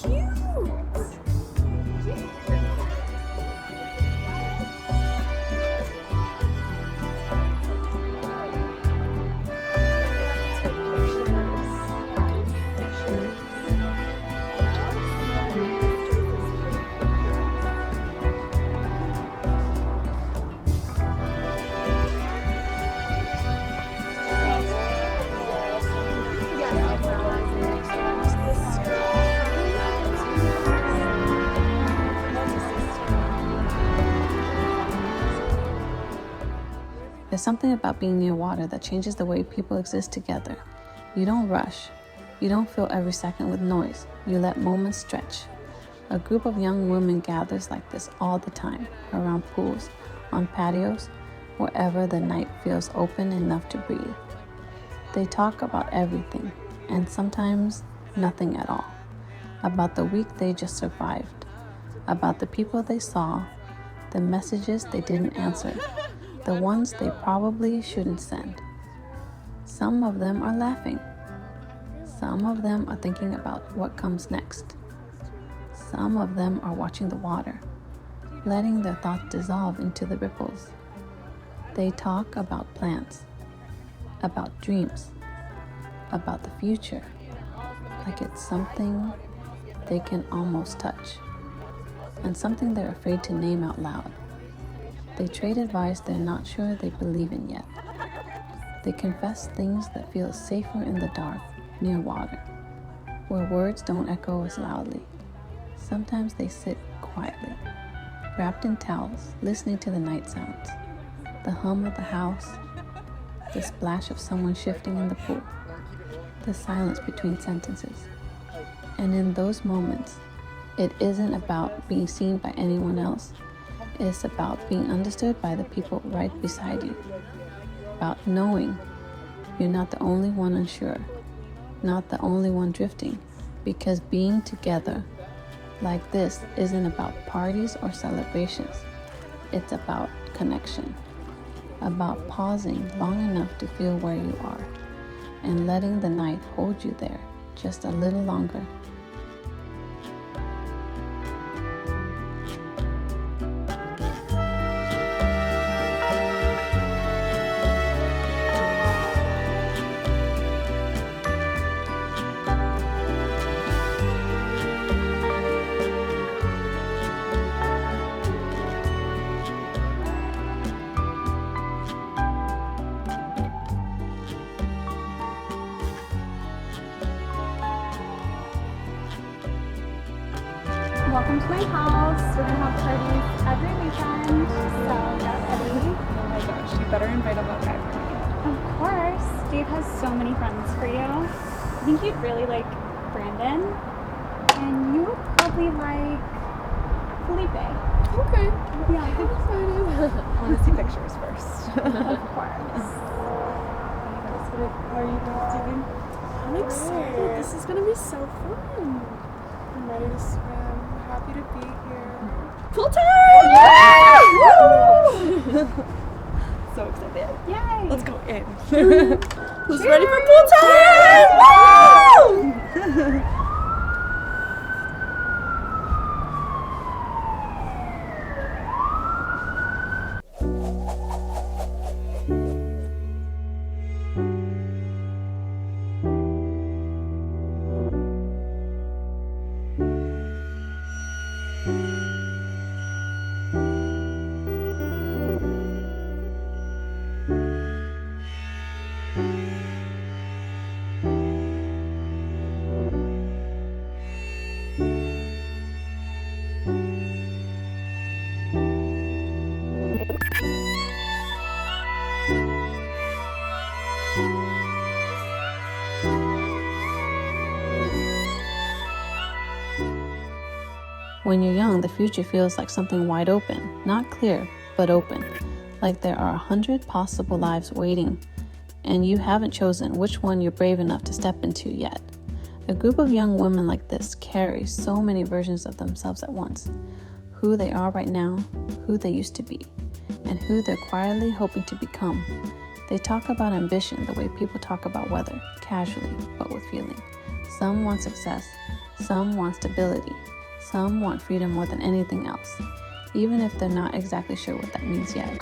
cute. There's something about being near water that changes the way people exist together. You don't rush. You don't fill every second with noise. You let moments stretch. A group of young women gathers like this all the time, around pools, on patios, wherever the night feels open enough to breathe. They talk about everything, and sometimes nothing at all. About the week they just survived. About the people they saw, the messages they didn't answer, the ones they probably shouldn't send. Some of them are laughing. Some of them are thinking about what comes next. Some of them are watching the water, letting their thoughts dissolve into the ripples. They talk about plans, about dreams, about the future, like it's something they can almost touch, and something they're afraid to name out loud. They trade advice they're not sure they believe in yet. They confess things that feel safer in the dark, near water, where words don't echo as loudly. Sometimes they sit quietly, wrapped in towels, listening to the night sounds, the hum of the house, the splash of someone shifting in the pool, the silence between sentences. And in those moments, it isn't about being seen by anyone else. It's about being understood by the people right beside you. About knowing you're not the only one unsure, not the only one drifting, because being together like this isn't about parties or celebrations. It's about connection, about pausing long enough to feel where you are, and letting the night hold you there just a little longer. Welcome to my house. We're gonna have parties every weekend, so get ready. Oh my gosh, you better invite a guy for me. Of course. Dave has so many friends for you. I think you'd really like Brandon, and you would probably like Felipe. Okay. Yeah. I'm excited. I want to see pictures first. Of course. How are you guys doing? I'm excited. This is gonna be so fun. I'm ready to swim. Happy to be here. Pool time! Yeah! So excited. Yay! Let's go in. Who's ready for pool time? Woo! When you're young, the future feels like something wide open, not clear, but open, like there are 100 possible lives waiting, and you haven't chosen which one you're brave enough to step into yet. A group of young women like this carry so many versions of themselves at once, who they are right now, who they used to be, and who they're quietly hoping to become. They talk about ambition the way people talk about weather, casually, but with feeling. Some want success, Some want stability. Some want freedom more than anything else, even if they're not exactly sure what that means yet.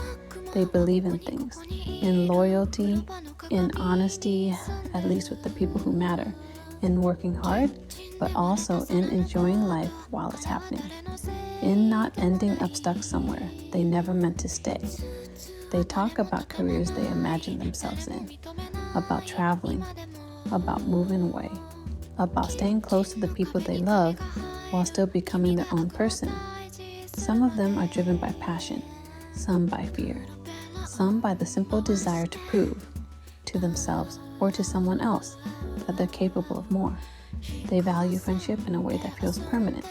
They believe in things, in loyalty, in honesty, at least with the people who matter, in working hard, but also in enjoying life while it's happening, in not ending up stuck somewhere they never meant to stay. They talk about careers they imagine themselves in, about traveling, about moving away, about staying close to the people they love while still becoming their own person. Some of them are driven by passion, some by fear, some by the simple desire to prove to themselves or to someone else that they're capable of more. They value friendship in a way that feels permanent,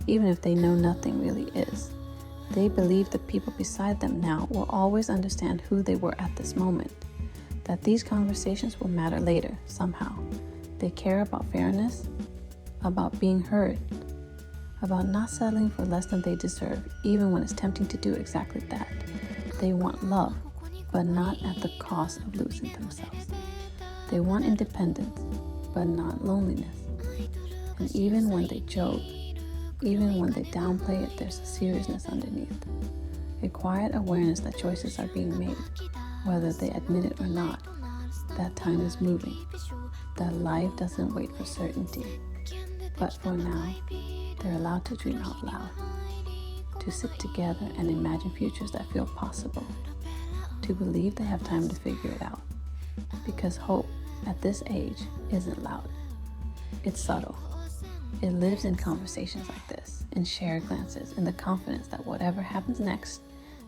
even if they know nothing really is. They believe the people beside them now will always understand who they were at this moment, that these conversations will matter later somehow. They care about fairness, about being heard, about not settling for less than they deserve, even when it's tempting to do exactly that. They want love, but not at the cost of losing themselves. They want independence, but not loneliness. And even when they joke, even when they downplay it, there's a seriousness underneath. A quiet awareness that choices are being made, whether they admit it or not. That time is moving. That life doesn't wait for certainty. But for now, they're allowed to dream out loud, to sit together and imagine futures that feel possible, to believe they have time to figure it out. Because hope at this age isn't loud. It's subtle. It lives in conversations like this, in shared glances, in the confidence that whatever happens next,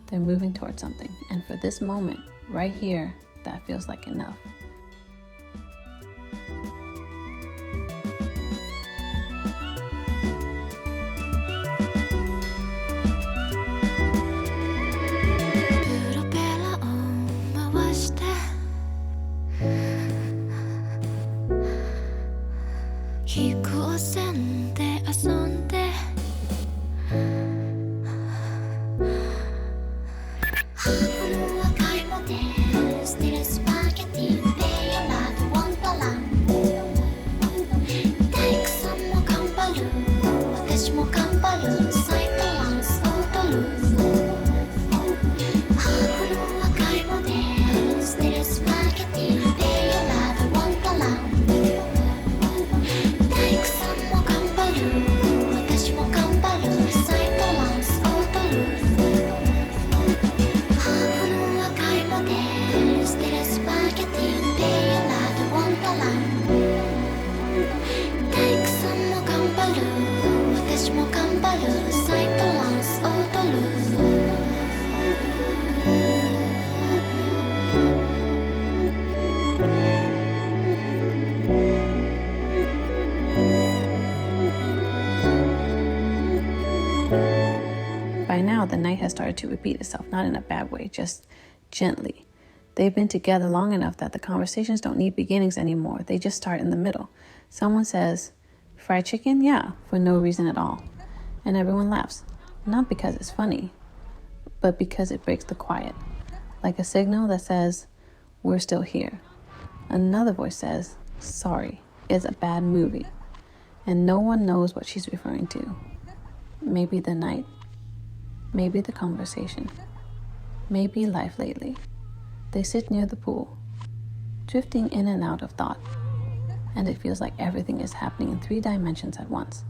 they're moving towards something. And for this moment, right here, that feels like enough. By now, the night has started to repeat itself, not in a bad way, just gently. They've been together long enough that the conversations don't need beginnings anymore. They just start in the middle. Someone says, "Fried chicken? Yeah," for no reason at all. And everyone laughs. Not because it's funny, but because it breaks the quiet. Like a signal that says, "We're still here." Another voice says, "Sorry, it's a bad movie." And no one knows what she's referring to. Maybe the night. Maybe the conversation. Maybe life lately. They sit near the pool, drifting in and out of thought. And it feels like everything is happening in 3 dimensions at once.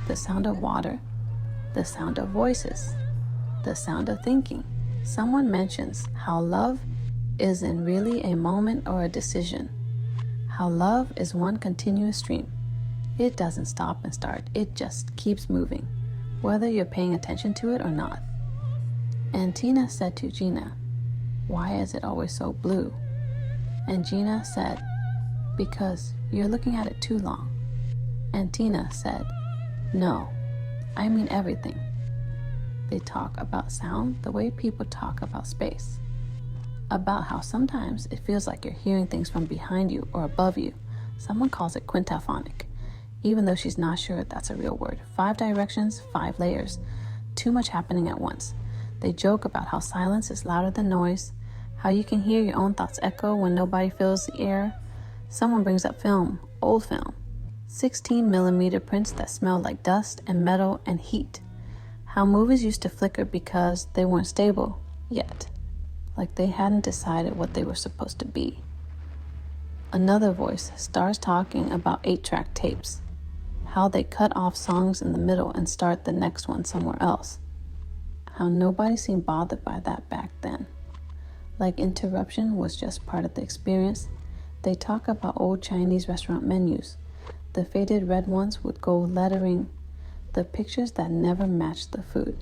The sound of water, the sound of voices, the sound of thinking. Someone mentions how love isn't really a moment or a decision. How love is one continuous stream. It doesn't stop and start. It just keeps moving, whether you're paying attention to it or not. And Tina said to Gina, "Why is it always so blue?" And Gina said, "Because you're looking at it too long." And Tina said, "No, I mean everything." They talk about sound the way people talk about space. About how sometimes it feels like you're hearing things from behind you or above you. Someone calls it quintaphonic, even though she's not sure if that's a real word. 5 directions, 5 layers, too much happening at once. They joke about how silence is louder than noise, how you can hear your own thoughts echo when nobody fills the air. Someone brings up film, old film. 16mm prints that smelled like dust and metal and heat. How movies used to flicker because they weren't stable yet, like they hadn't decided what they were supposed to be. Another voice starts talking about 8-track tapes, how they cut off songs in the middle and start the next one somewhere else. How nobody seemed bothered by that back then. Like interruption was just part of the experience. They talk about old Chinese restaurant menus, the faded red ones with gold lettering, the pictures that never matched the food.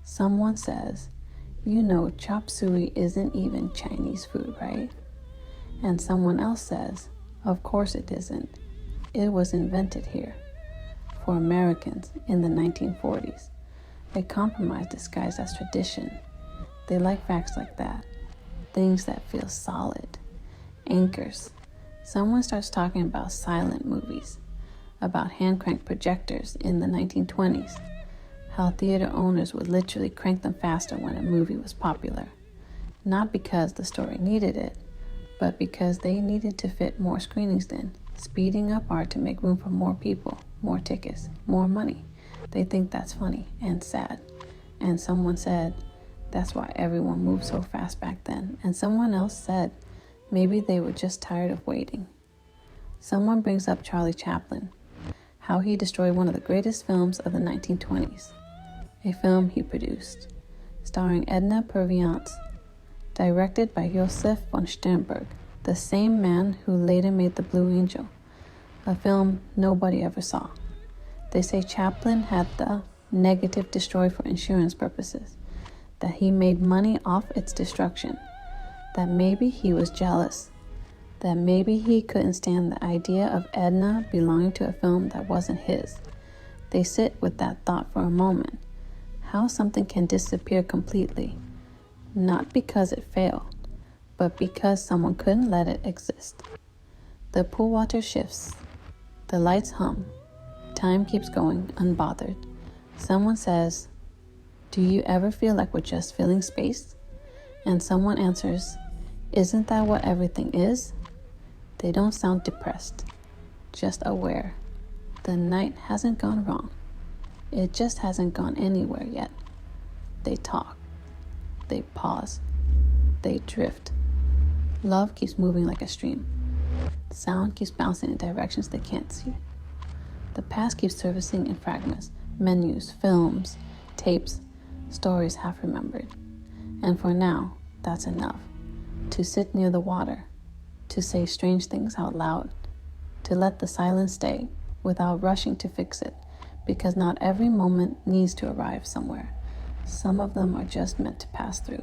Someone says, "You know, chop suey isn't even Chinese food, right?" And someone else says, "Of course it isn't. It was invented here for Americans in the 1940s. A compromise disguised as tradition." They like facts like that, things that feel solid, anchors. Someone starts talking about silent movies, about hand-cranked projectors in the 1920s, how theater owners would literally crank them faster when a movie was popular, not because the story needed it, but because they needed to fit more screenings in, speeding up art to make room for more people, more tickets, more money. They think that's funny and sad. And someone said, that's why everyone moved so fast back then. And someone else said, maybe they were just tired of waiting. Someone brings up Charlie Chaplin, how he destroyed one of the greatest films of the 1920s, a film he produced, starring Edna Purviance, directed by Josef von Sternberg, the same man who later made The Blue Angel, a film nobody ever saw. They say Chaplin had the negative destroyed for insurance purposes, that he made money off its destruction, that maybe he was jealous, that maybe he couldn't stand the idea of Edna belonging to a film that wasn't his. They sit with that thought for a moment, how something can disappear completely, not because it failed, but because someone couldn't let it exist. The pool water shifts, the lights hum, time keeps going unbothered. Someone says, "Do you ever feel like we're just filling space?" And someone answers, "Isn't that what everything is?" They don't sound depressed, just aware. The night hasn't gone wrong. It just hasn't gone anywhere yet. They talk. They pause. They drift. Love keeps moving like a stream. Sound keeps bouncing in directions they can't see. The past keeps surfacing in fragments, menus, films, tapes, stories half remembered. And for now, that's enough. To sit near the water, to say strange things out loud, to let the silence stay without rushing to fix it, because not every moment needs to arrive somewhere. Some of them are just meant to pass through.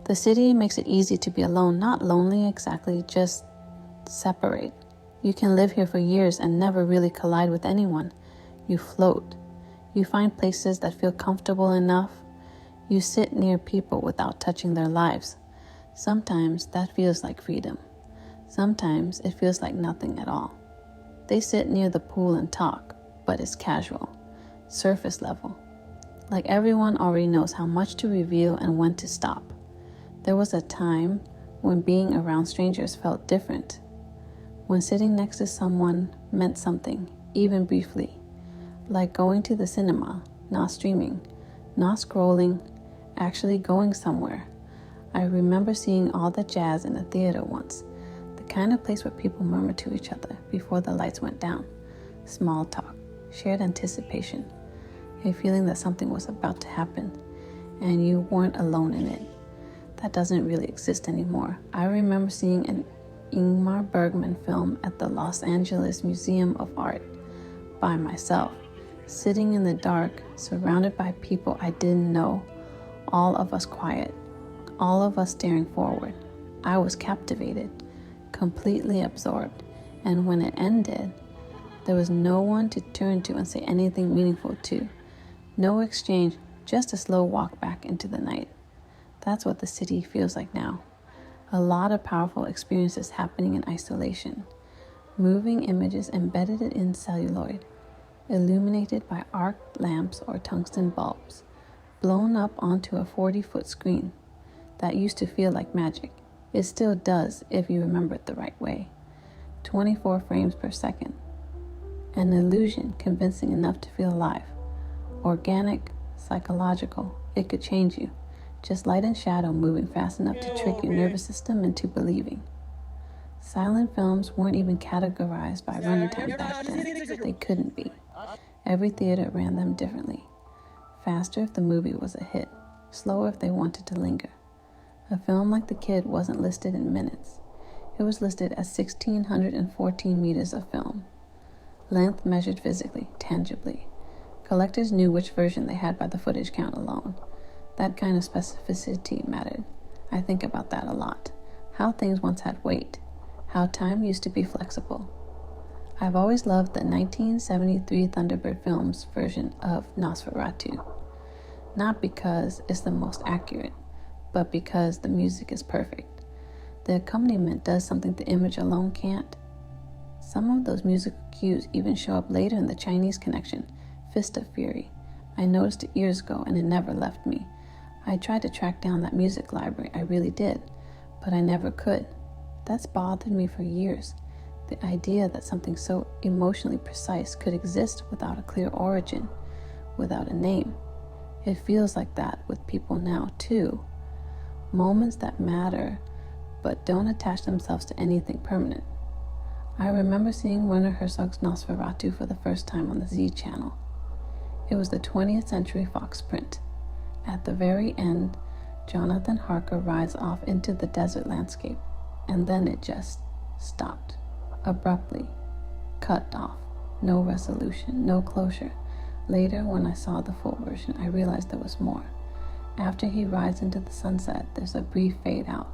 The city makes it easy to be alone, not lonely exactly, just separate. You can live here for years and never really collide with anyone. You float. You find places that feel comfortable enough. You sit near people without touching their lives. Sometimes that feels like freedom. Sometimes it feels like nothing at all. They sit near the pool and talk, but it's casual, surface level. Like everyone already knows how much to reveal and when to stop. There was a time when being around strangers felt different, when sitting next to someone meant something, even briefly, like going to the cinema, not streaming, not scrolling, actually going somewhere. I remember seeing all the jazz in a theater once, the kind of place where people murmur to each other before the lights went down. Small talk, shared anticipation, a feeling that something was about to happen. and you weren't alone in it. That doesn't really exist anymore. I remember seeing an Ingmar Bergman film at the Los Angeles Museum of Art by myself, sitting in the dark, surrounded by people I didn't know, all of us quiet, all of us staring forward. I was captivated, completely absorbed, and when it ended, there was no one to turn to and say anything meaningful to. No exchange, just a slow walk back into the night. That's what the city feels like now. A lot of powerful experiences happening in isolation. Moving images embedded in celluloid, illuminated by arc lamps or tungsten bulbs, blown up onto a 40-foot screen. That used to feel like magic. It still does if you remember it the right way. 24 frames per second. An illusion convincing enough to feel alive. Organic, psychological, it could change you. Just light and shadow moving fast enough to trick your nervous system into believing. Silent films weren't even categorized by running time back then. They couldn't be. Every theater ran them differently. Faster if the movie was a hit, slower if they wanted to linger. A film like The Kid wasn't listed in minutes. It was listed as 1,614 meters of film. Length measured physically, tangibly. Collectors knew which version they had by the footage count alone. That kind of specificity mattered. I think about that a lot. How things once had weight. How time used to be flexible. I've always loved the 1973 Thunderbird Films version of Nosferatu. Not because it's the most accurate, but because the music is perfect. The accompaniment does something the image alone can't. Some of those musical cues even show up later in the Chinese connection, Fist of Fury. I noticed it years ago and it never left me. I tried to track down that music library, I really did, but I never could. That's bothered me for years. The idea that something so emotionally precise could exist without a clear origin, without a name. It feels like that with people now, too. Moments that matter, but don't attach themselves to anything permanent. I remember seeing Werner Herzog's Nosferatu for the first time on the Z channel. It was the 20th Century Fox print. At the very end, Jonathan Harker rides off into the desert landscape, and then it just stopped, abruptly, cut off. No resolution, no closure. Later, when I saw the full version, I realized there was more. After he rides into the sunset, there's a brief fade out,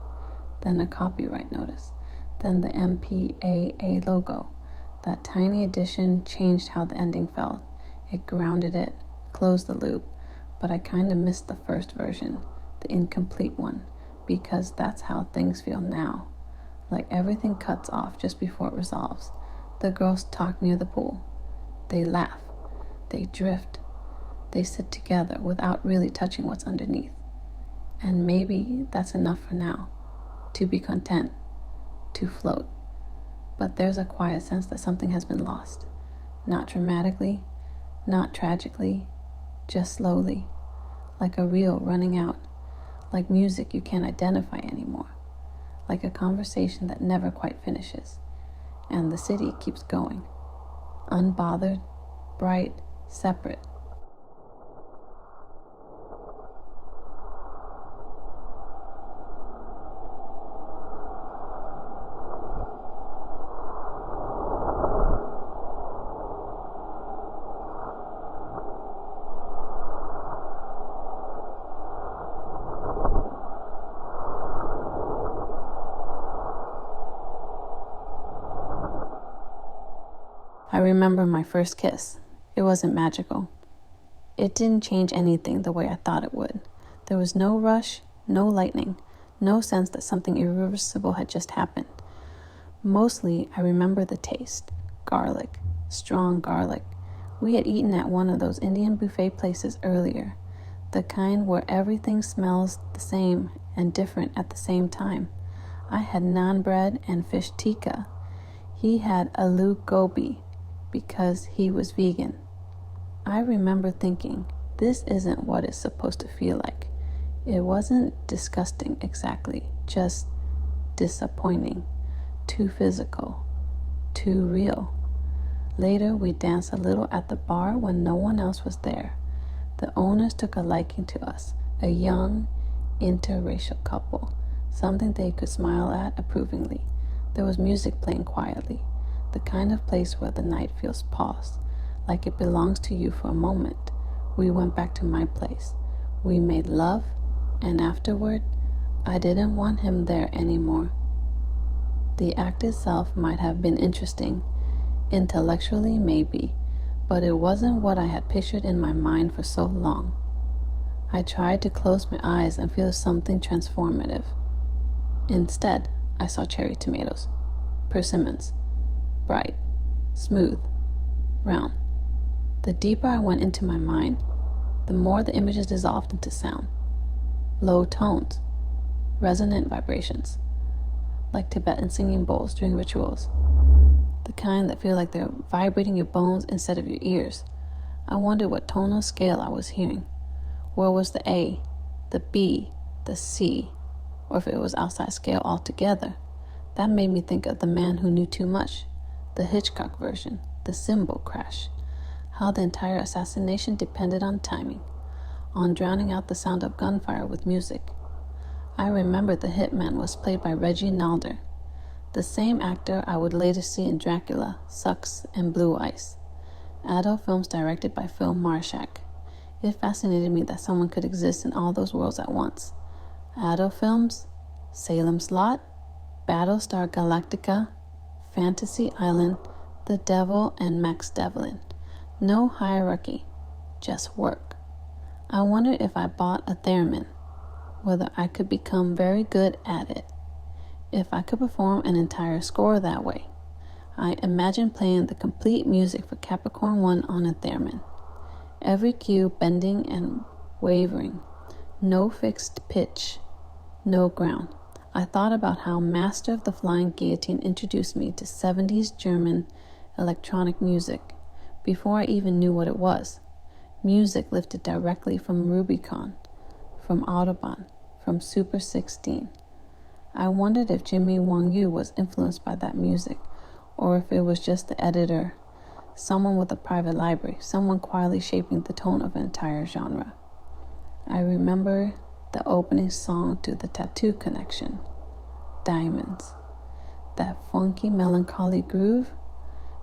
then a copyright notice, then the MPAA logo. That tiny addition changed how the ending felt. It grounded it, closed the loop, but I kind of missed the first version, the incomplete one, because that's how things feel now. Like everything cuts off just before it resolves. The girls talk near the pool. They laugh. They drift. They sit together without really touching what's underneath. And maybe that's enough for now. To be content. To float. But there's a quiet sense that something has been lost. Not dramatically, not tragically, just slowly. Like a reel running out. Like music you can't identify anymore. Like a conversation that never quite finishes. And the city keeps going. Unbothered, bright, separate. I remember my first kiss. It wasn't magical. It didn't change anything the way I thought it would. There was no rush, no lightning, no sense that something irreversible had just happened. Mostly, I remember the taste. Garlic. Strong garlic. We had eaten at one of those Indian buffet places earlier. The kind where everything smells the same and different at the same time. I had naan bread and fish tikka. He had aloo gobi because he was vegan. I remember thinking, this isn't what it's supposed to feel like. It wasn't disgusting exactly, just disappointing, too physical, too real. Later, we danced a little at the bar when no one else was there. The owners took a liking to us. a young, interracial couple, something they could smile at approvingly. There was music playing quietly, the kind of place where the night feels paused, like it belongs to you for a moment. We went back to my place. We made love, and afterward, I didn't want him there anymore. The act itself might have been interesting, intellectually maybe, but it wasn't what I had pictured in my mind for so long. I tried to close my eyes and feel something transformative. Instead, I saw cherry tomatoes, persimmons, bright, smooth, round. The deeper I went into my mind, the more the images dissolved into sound. Low tones, resonant vibrations, like Tibetan singing bowls during rituals. The kind that feel like they're vibrating your bones instead of your ears. I wondered what tonal scale I was hearing. Where was the A, the B, the C, or if it was outside scale altogether. That made me think of The Man Who Knew Too Much, the Hitchcock version, the cymbal crash, how the entire assassination depended on timing, on drowning out the sound of gunfire with music. I remembered the hitman was played by Reggie Nalder, the same actor I would later see in Dracula, Sucks, and Blue Ice. Adult films directed by Phil Marshak. It fascinated me that someone could exist in all those worlds at once. Adult films, Salem's Lot, Battlestar Galactica, Fantasy Island, The Devil, and Max Devlin. No hierarchy, just work. I wondered if I bought a theremin, whether I could become very good at it, if I could perform an entire score that way. I imagined playing the complete music for Capricorn 1 on a theremin. Every cue bending and wavering, no fixed pitch, no ground. I thought about how Master of the Flying Guillotine introduced me to 70s German electronic music before I even knew what it was. Music lifted directly from Rubicon, from Autobahn, from Super 16. I wondered if Jimmy Wang Yu was influenced by that music, or if it was just the editor, someone with a private library, someone quietly shaping the tone of an entire genre. I remember the opening song to The Tattoo Connection, Diamonds. That funky, melancholy groove,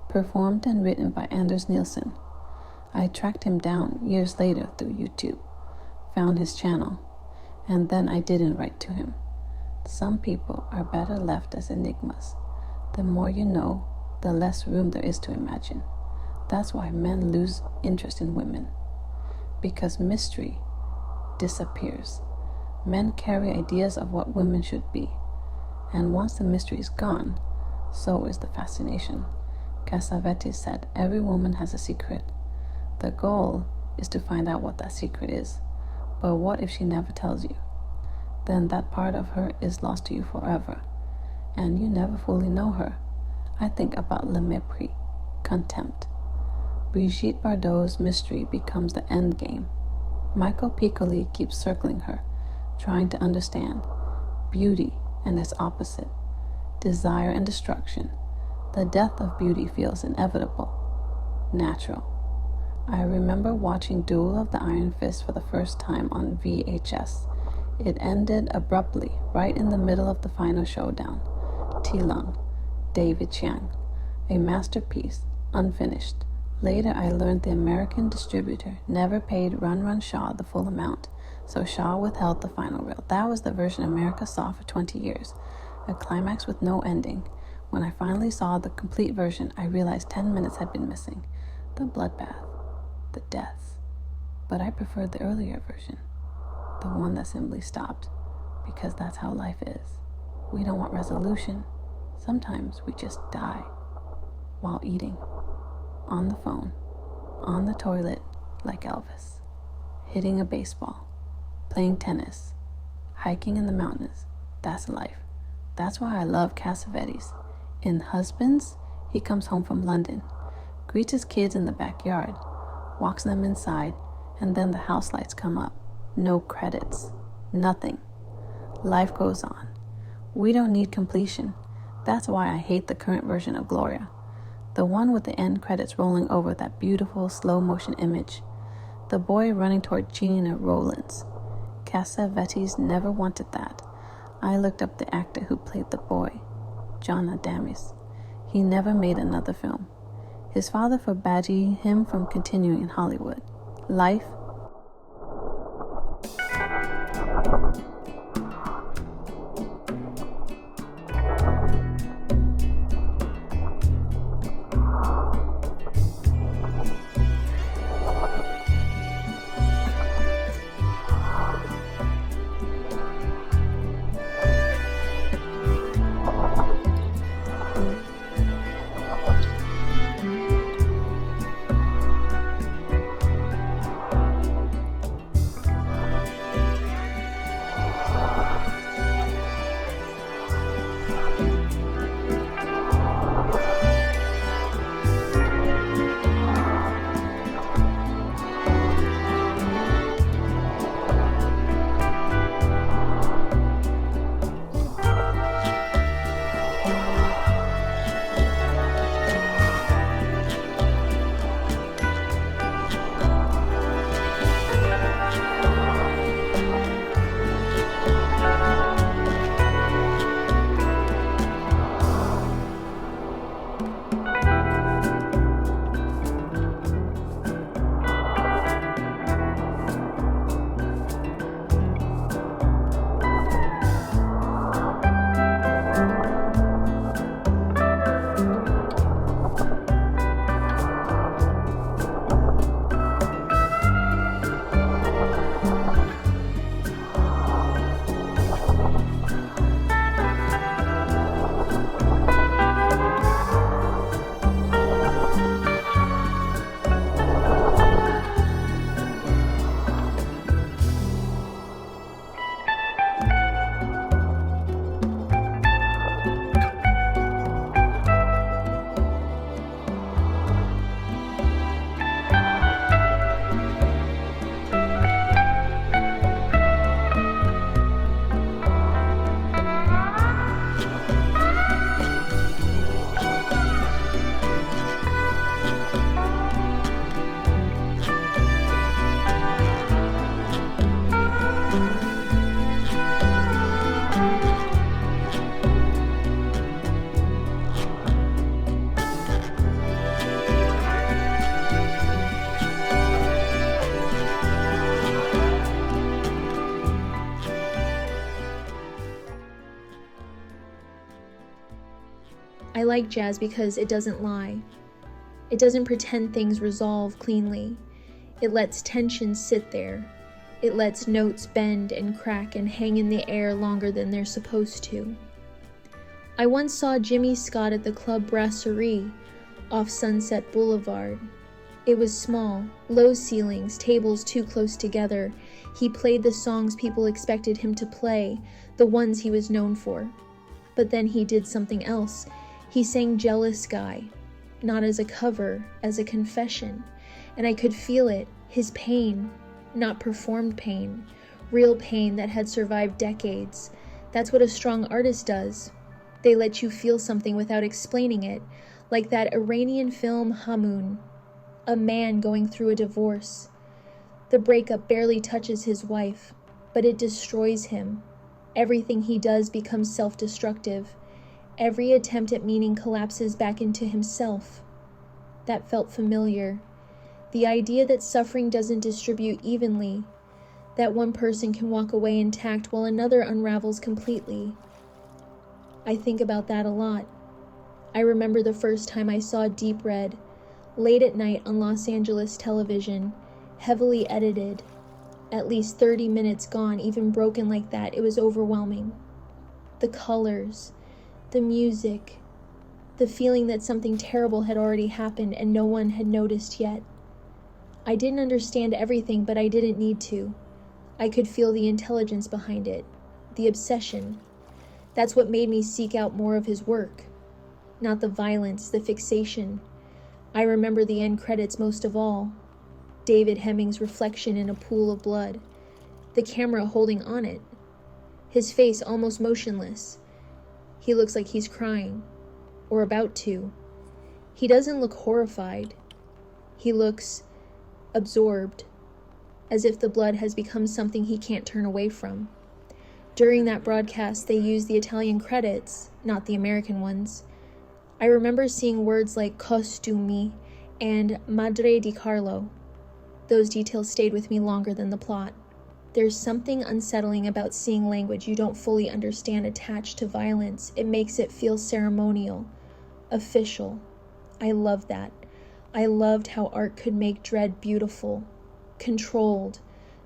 performed and written by Anders Nielsen. I tracked him down years later through YouTube, found his channel, and then I didn't write to him. Some people are better left as enigmas. The more you know, the less room there is to imagine. That's why men lose interest in women, because mystery disappears. Men carry ideas of what women should be, and once the mystery is gone, so is the fascination. Cassavetes said, every woman has a secret. The goal is to find out what that secret is. But what if she never tells you? Then that part of her is lost to you forever, and you never fully know her. I think about Le Mépris, contempt. Brigitte Bardot's mystery becomes the end game. Michael Piccoli keeps circling her, trying to understand beauty and its opposite, desire and destruction. The death of beauty feels inevitable, natural. I remember watching Duel of the Iron Fist for the first time on VHS. It ended abruptly, right in the middle of the final showdown. Tilong, David Chiang, a masterpiece, unfinished. Later I learned the American distributor never paid Run Run Shaw the full amount, so Shaw withheld the final reel. That was the version America saw for 20 years, a climax with no ending. When I finally saw the complete version, I realized 10 minutes had been missing. The bloodbath, the deaths. But I preferred the earlier version, the one that simply stopped, because that's how life is. We don't want resolution. Sometimes we just die while eating, on the phone, on the toilet like Elvis, hitting a baseball, playing tennis, hiking in the mountains. That's life. That's why I love Cassavetes. In Husbands, he comes home from London, greets his kids in the backyard, walks them inside, and then the house lights come up. No credits. Nothing. Life goes on. We don't need completion. That's why I hate the current version of Gloria. The one with the end credits rolling over that beautiful slow motion image. The boy running toward Gina Rowlands. Cassavetes never wanted that. I looked up the actor who played the boy, John Adamus. He never made another film. His father forbade him from continuing in Hollywood. Life. I like jazz because it doesn't lie. It doesn't pretend things resolve cleanly. It lets tension sit there. It lets notes bend and crack and hang in the air longer than they're supposed to. I once saw Jimmy Scott at the Club Brasserie off Sunset Boulevard. It was small, low ceilings, tables too close together. He played the songs people expected him to play, the ones he was known for. But then he did something else. He sang Jealous Guy, not as a cover, as a confession. And I could feel it, his pain, not performed pain, real pain that had survived decades. That's what a strong artist does. They let you feel something without explaining it, like that Iranian film Hamoon, a man going through a divorce. The breakup barely touches his wife, but it destroys him. Everything he does becomes self-destructive. Every attempt at meaning collapses back into himself. That felt familiar. The idea that suffering doesn't distribute evenly, that one person can walk away intact while another unravels completely. I think about that a lot. I remember the first time I saw Deep Red, late at night on Los Angeles television, heavily edited. At least 30 minutes gone, even broken like that, it was overwhelming. The colors, the music, the feeling that something terrible had already happened and no one had noticed yet. I didn't understand everything, but I didn't need to. I could feel the intelligence behind it, the obsession. That's what made me seek out more of his work. Not the violence, the fixation. I remember the end credits most of all. David Hemming's reflection in a pool of blood, the camera holding on it, his face almost motionless. He looks like he's crying, or about to. He doesn't look horrified. He looks absorbed. as if the blood has become something he can't turn away from. During that broadcast, they used the Italian credits, not the American ones. I remember seeing words like costumi and Madre di Carlo. Those details stayed with me longer than the plot. There's something unsettling about seeing language you don't fully understand attached to violence. It makes it feel ceremonial, official. I love that. I loved how art could make dread beautiful, controlled,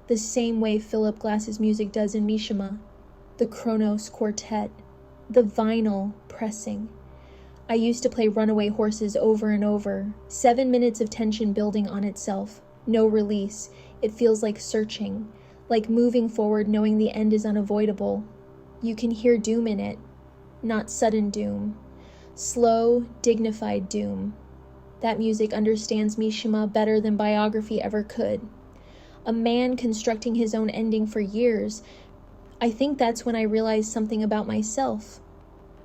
the same way Philip Glass's music does in Mishima, the Kronos Quartet, the vinyl pressing. I used to play Runaway Horses over and over, 7 minutes of tension building on itself, no release. It feels like searching, like moving forward knowing the end is unavoidable. You can hear doom in it, not sudden doom. Slow, dignified doom. That music understands Mishima better than biography ever could. A man constructing his own ending for years. I think that's when I realized something about myself,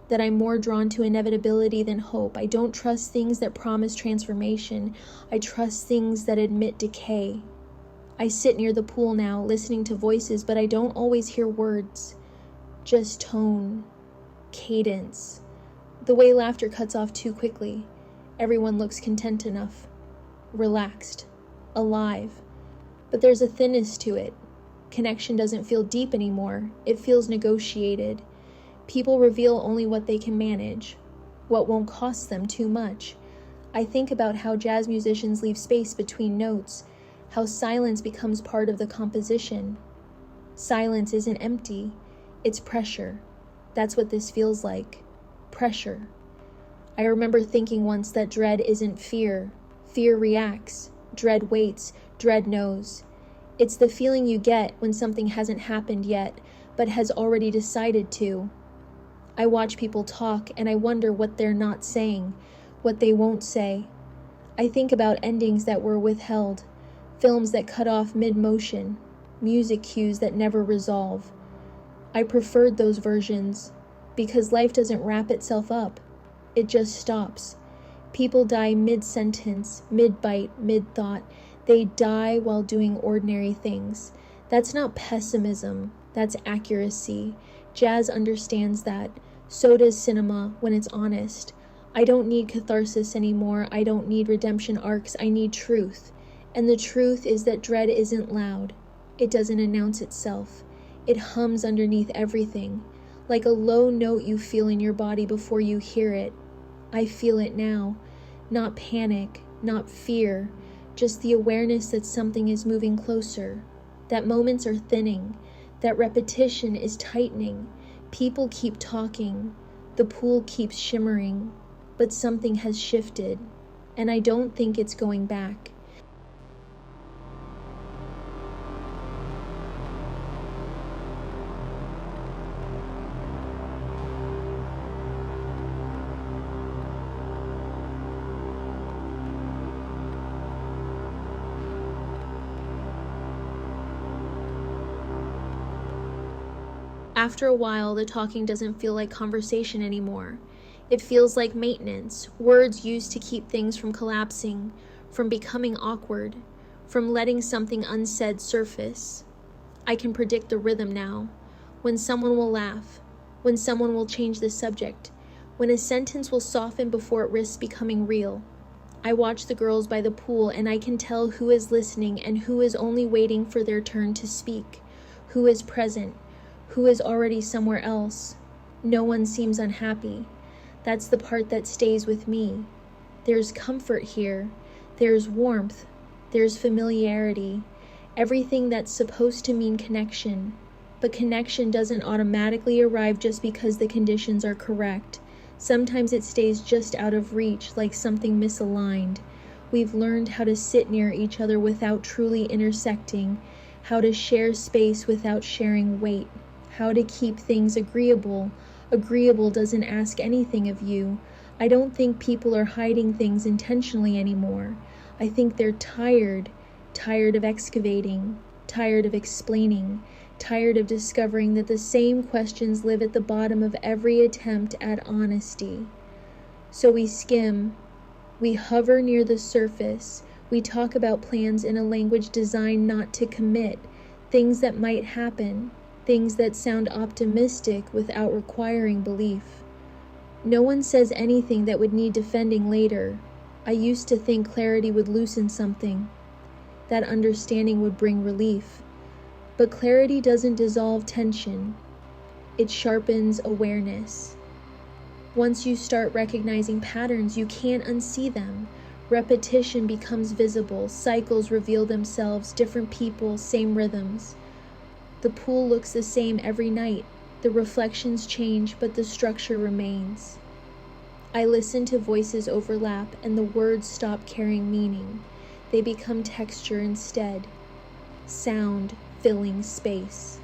that I'm more drawn to inevitability than hope. I don't trust things that promise transformation. I trust things that admit decay. I sit near the pool now, listening to voices, but I don't always hear words. Just tone, cadence. The way laughter cuts off too quickly. Everyone looks content enough, relaxed, alive. But there's a thinness to it. Connection doesn't feel deep anymore. It feels negotiated. People reveal only what they can manage, what won't cost them too much. I think about how jazz musicians leave space between notes, how silence becomes part of the composition. Silence isn't empty, it's pressure. That's what this feels like, pressure. I remember thinking once that dread isn't fear. Fear reacts, dread waits, dread knows. It's the feeling you get when something hasn't happened yet, but has already decided to. I watch people talk and I wonder what they're not saying, what they won't say. I think about endings that were withheld, films that cut off mid-motion, music cues that never resolve. I preferred those versions because life doesn't wrap itself up. It just stops. People die mid-sentence, mid-bite, mid-thought. They die while doing ordinary things. That's not pessimism, that's accuracy. Jazz understands that. So does cinema when it's honest. I don't need catharsis anymore. I don't need redemption arcs. I need truth. And the truth is that dread isn't loud. It doesn't announce itself. It hums underneath everything, like a low note you feel in your body before you hear it. I feel it now. Not panic, not fear, just the awareness that something is moving closer, that moments are thinning, that repetition is tightening. People keep talking, the pool keeps shimmering, but something has shifted, and I don't think it's going back. After a while, the talking doesn't feel like conversation anymore. It feels like maintenance, words used to keep things from collapsing, from becoming awkward, from letting something unsaid surface. I can predict the rhythm now, when someone will laugh, when someone will change the subject, when a sentence will soften before it risks becoming real. I watch the girls by the pool and I can tell who is listening and who is only waiting for their turn to speak, who is present, who is already somewhere else. No one seems unhappy. That's the part that stays with me. There's comfort here. There's warmth. There's familiarity. Everything that's supposed to mean connection. But connection doesn't automatically arrive just because the conditions are correct. Sometimes it stays just out of reach, like something misaligned. We've learned how to sit near each other without truly intersecting, how to share space without sharing weight. How to keep things agreeable. Agreeable doesn't ask anything of you. I don't think people are hiding things intentionally anymore. I think they're tired of excavating, tired of explaining, tired of discovering that the same questions live at the bottom of every attempt at honesty. So we skim, we hover near the surface, We talk about plans in a language designed not to commit, things that might happen, things that sound optimistic without requiring belief. No one says anything that would need defending later. I used to think clarity would loosen something, that understanding would bring relief. But clarity doesn't dissolve tension. It sharpens awareness. Once you start recognizing patterns, you can't unsee them. Repetition becomes visible. Cycles reveal themselves. Different people, same rhythms. The pool looks the same every night. The reflections change, but the structure remains. I listen to voices overlap, and the words stop carrying meaning. They become texture instead. Sound filling space.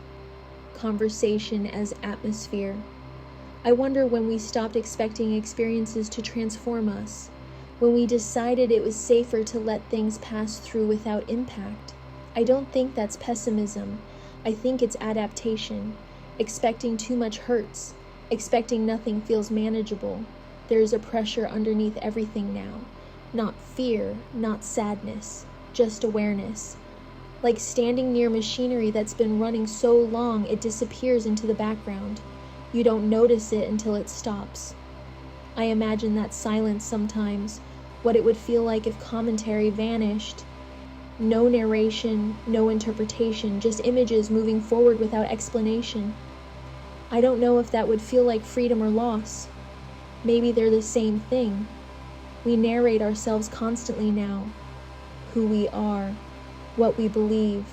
Conversation as atmosphere. I wonder when we stopped expecting experiences to transform us, when we decided it was safer to let things pass through without impact. I don't think that's pessimism. I think it's adaptation. Expecting too much hurts. Expecting nothing feels manageable. There's a pressure underneath everything now. Not fear, not sadness, just awareness. Like standing near machinery that's been running so long it disappears into the background. You don't notice it until it stops. I imagine that silence sometimes, what it would feel like if commentary vanished. No narration, no interpretation, just images moving forward without explanation. I don't know if that would feel like freedom or loss. Maybe they're the same thing. We narrate ourselves constantly now. Who we are, what we believe,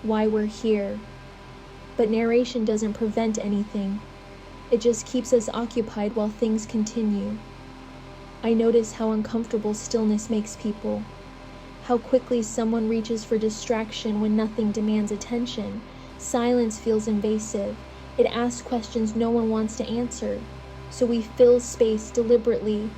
why we're here. But narration doesn't prevent anything. It just keeps us occupied while things continue. I notice how uncomfortable stillness makes people. How quickly someone reaches for distraction when nothing demands attention. Silence feels invasive. It asks questions no one wants to answer. So we fill space deliberately.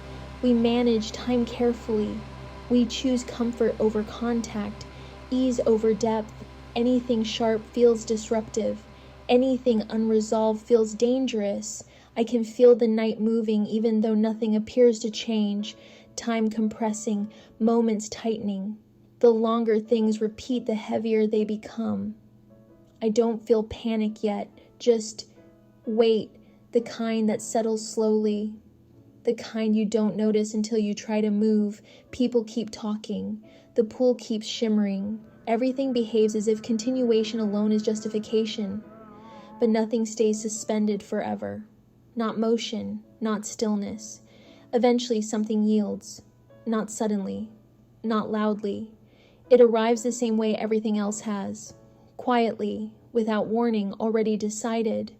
We manage time carefully. We choose comfort over contact, ease over depth. Anything sharp feels disruptive. Anything unresolved feels dangerous. I can feel the night moving even though nothing appears to change. Time compressing, moments tightening. The longer things repeat, the heavier they become. I don't feel panic yet, just wait, the kind that settles slowly. The kind you don't notice until you try to move. People keep talking. The pool keeps shimmering. Everything behaves as if continuation alone is justification. But nothing stays suspended forever. Not motion, not stillness. Eventually something yields. Not suddenly, not loudly. It arrives the same way everything else has. Quietly, without warning, already decided.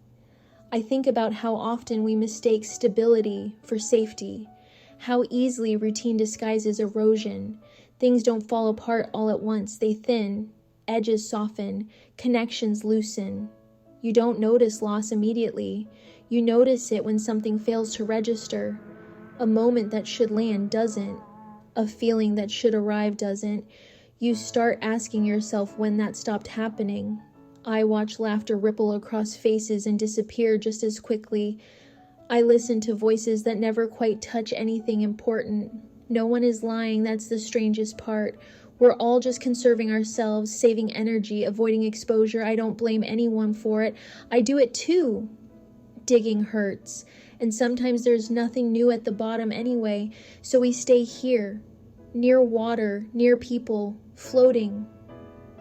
I think about how often we mistake stability for safety. How easily routine disguises erosion. Things don't fall apart all at once. They thin, edges soften, connections loosen. You don't notice loss immediately. You notice it when something fails to register. A moment that should land doesn't. A feeling that should arrive doesn't. You start asking yourself when that stopped happening. I watch laughter ripple across faces and disappear just as quickly. I listen to voices that never quite touch anything important. No one is lying, that's the strangest part. We're all just conserving ourselves, saving energy, avoiding exposure. I don't blame anyone for it. I do it too. Digging hurts, and sometimes there's nothing new at the bottom anyway, so we stay here, near water, near people, floating.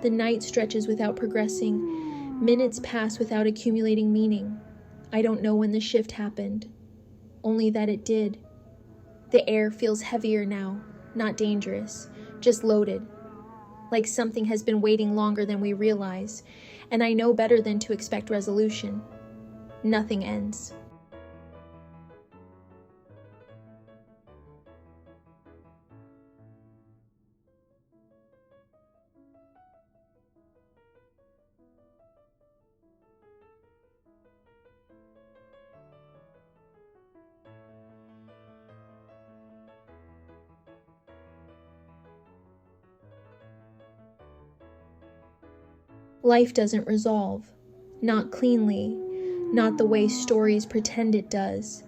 The night stretches without progressing. Minutes pass without accumulating meaning. I don't know when the shift happened, only that it did. The air feels heavier now, not dangerous, just loaded. Like something has been waiting longer than we realize, and I know better than to expect resolution. Nothing ends. Life doesn't resolve, not cleanly, not the way stories pretend it does.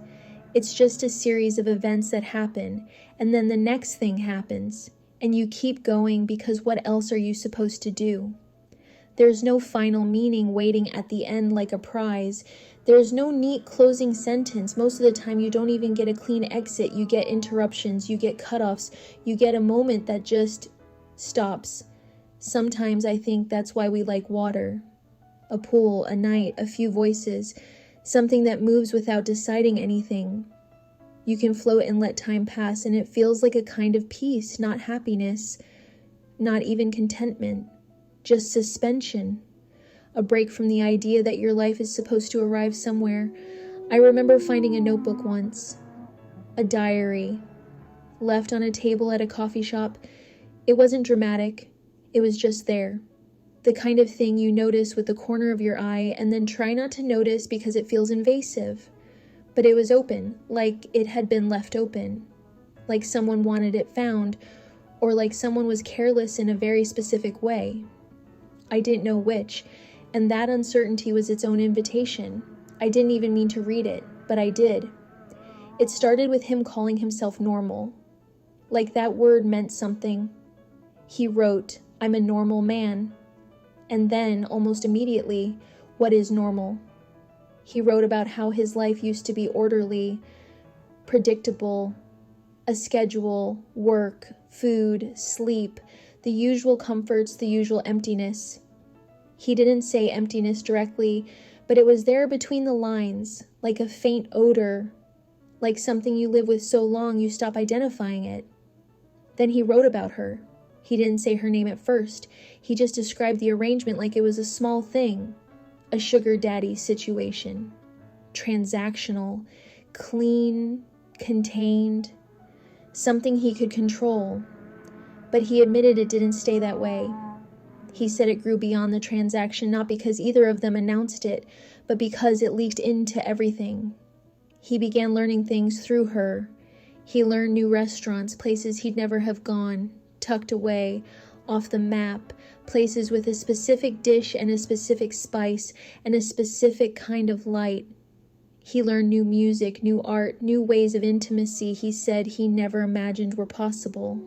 It's just a series of events that happen, and then the next thing happens. And you keep going because what else are you supposed to do? There's no final meaning waiting at the end like a prize. There's no neat closing sentence. Most of the time you don't even get a clean exit. You get interruptions, you get cutoffs, you get a moment that just stops. Sometimes I think that's why we like water. A pool, a night, a few voices, something that moves without deciding anything. You can float and let time pass, and it feels like a kind of peace, not happiness, not even contentment, just suspension, a break from the idea that your life is supposed to arrive somewhere. I remember finding a notebook once, a diary, left on a table at a coffee shop. It wasn't dramatic, it was just there. The kind of thing you notice with the corner of your eye and then try not to notice because it feels invasive. But it was open, like it had been left open, like someone wanted it found, or like someone was careless in a very specific way. I didn't know which, and that uncertainty was its own invitation. I didn't even mean to read it, but I did. It started with him calling himself normal, like that word meant something. He wrote, "I'm a normal man," and then, almost immediately, what is normal? He wrote about how his life used to be orderly, predictable, a schedule, work, food, sleep, the usual comforts, the usual emptiness. He didn't say emptiness directly, but it was there between the lines, like a faint odor, like something you live with so long you stop identifying it. Then he wrote about her. He didn't say her name at first. He just described the arrangement like it was a small thing. A sugar daddy situation. Transactional, clean, contained, something he could control. But he admitted it didn't stay that way. He said it grew beyond the transaction, not because either of them announced it, but because it leaked into everything. He began learning things through her. He learned new restaurants, places he'd never have gone, tucked away, off the map, places with a specific dish and a specific spice and a specific kind of light. He learned new music, new art, new ways of intimacy he said he never imagined were possible.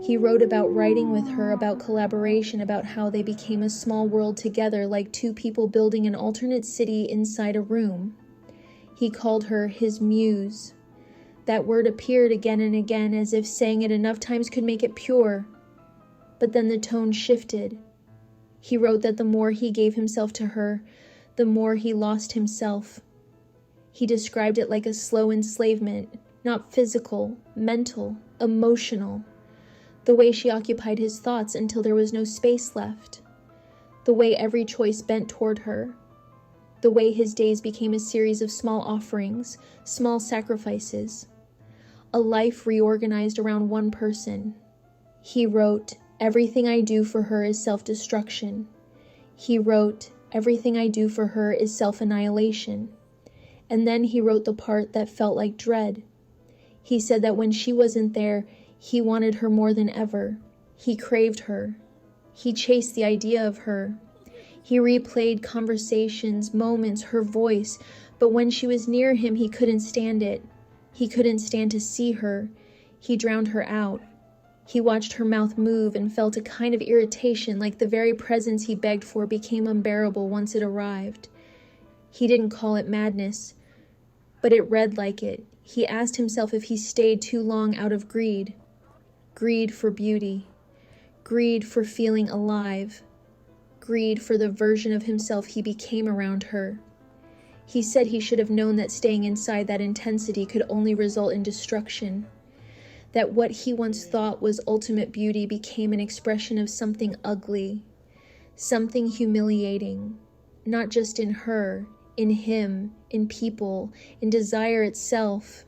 He wrote about writing with her, about collaboration, about how they became a small world together, like two people building an alternate city inside a room. He called her his muse. That word appeared again and again, as if saying it enough times could make it pure. But then the tone shifted. He wrote that the more he gave himself to her, the more he lost himself. He described it like a slow enslavement, not physical, mental, emotional. The way she occupied his thoughts until there was no space left. The way every choice bent toward her. The way his days became a series of small offerings, small sacrifices. A life reorganized around one person. He wrote, "Everything I do for her is self-destruction." He wrote, "Everything I do for her is self-annihilation." And then he wrote the part that felt like dread. He said that when she wasn't there, he wanted her more than ever. He craved her. He chased the idea of her. He replayed conversations, moments, her voice, but when she was near him, he couldn't stand it. He couldn't stand to see her. He drowned her out. He watched her mouth move and felt a kind of irritation, like the very presence he begged for became unbearable once it arrived. He didn't call it madness, but it read like it. He asked himself if he stayed too long out of greed. Greed for beauty. Greed for feeling alive. Greed for the version of himself he became around her. He said he should have known that staying inside that intensity could only result in destruction. That what he once thought was ultimate beauty became an expression of something ugly, something humiliating, not just in her, in him, in people, in desire itself.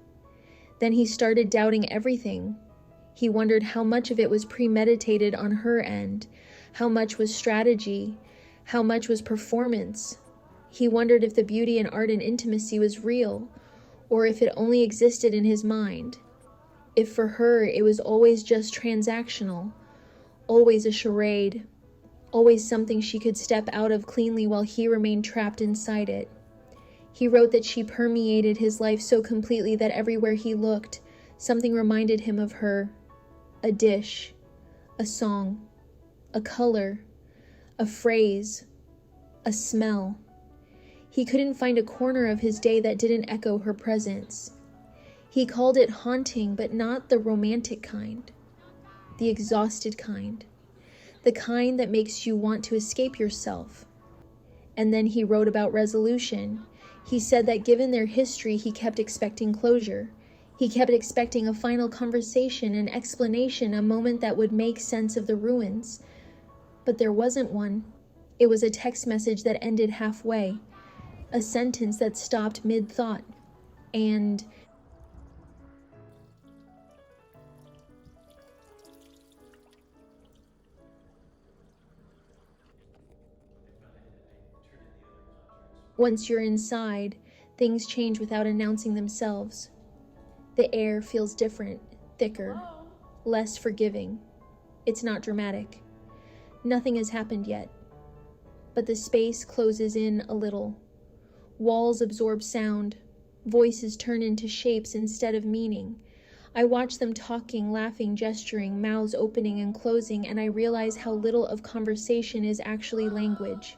Then he started doubting everything. He wondered how much of it was premeditated on her end, how much was strategy, how much was performance. He wondered if the beauty in art and intimacy was real, or if it only existed in his mind. If for her it was always just transactional, always a charade, always something she could step out of cleanly while he remained trapped inside it. He wrote that she permeated his life so completely that everywhere he looked, something reminded him of her. A dish, a song, a color, a phrase, a smell. He couldn't find a corner of his day that didn't echo her presence. He called it haunting, but not the romantic kind, the exhausted kind, the kind that makes you want to escape yourself. And then he wrote about resolution. He said that given their history, he kept expecting closure. He kept expecting a final conversation, an explanation, a moment that would make sense of the ruins. But there wasn't one. It was a text message that ended halfway, a sentence that stopped mid-thought, and once you're inside, things change without announcing themselves. The air feels different, thicker, less forgiving. It's not dramatic. Nothing has happened yet. But the space closes in a little. Walls absorb sound. Voices turn into shapes instead of meaning. I watch them talking, laughing, gesturing, mouths opening and closing, and I realize how little of conversation is actually language.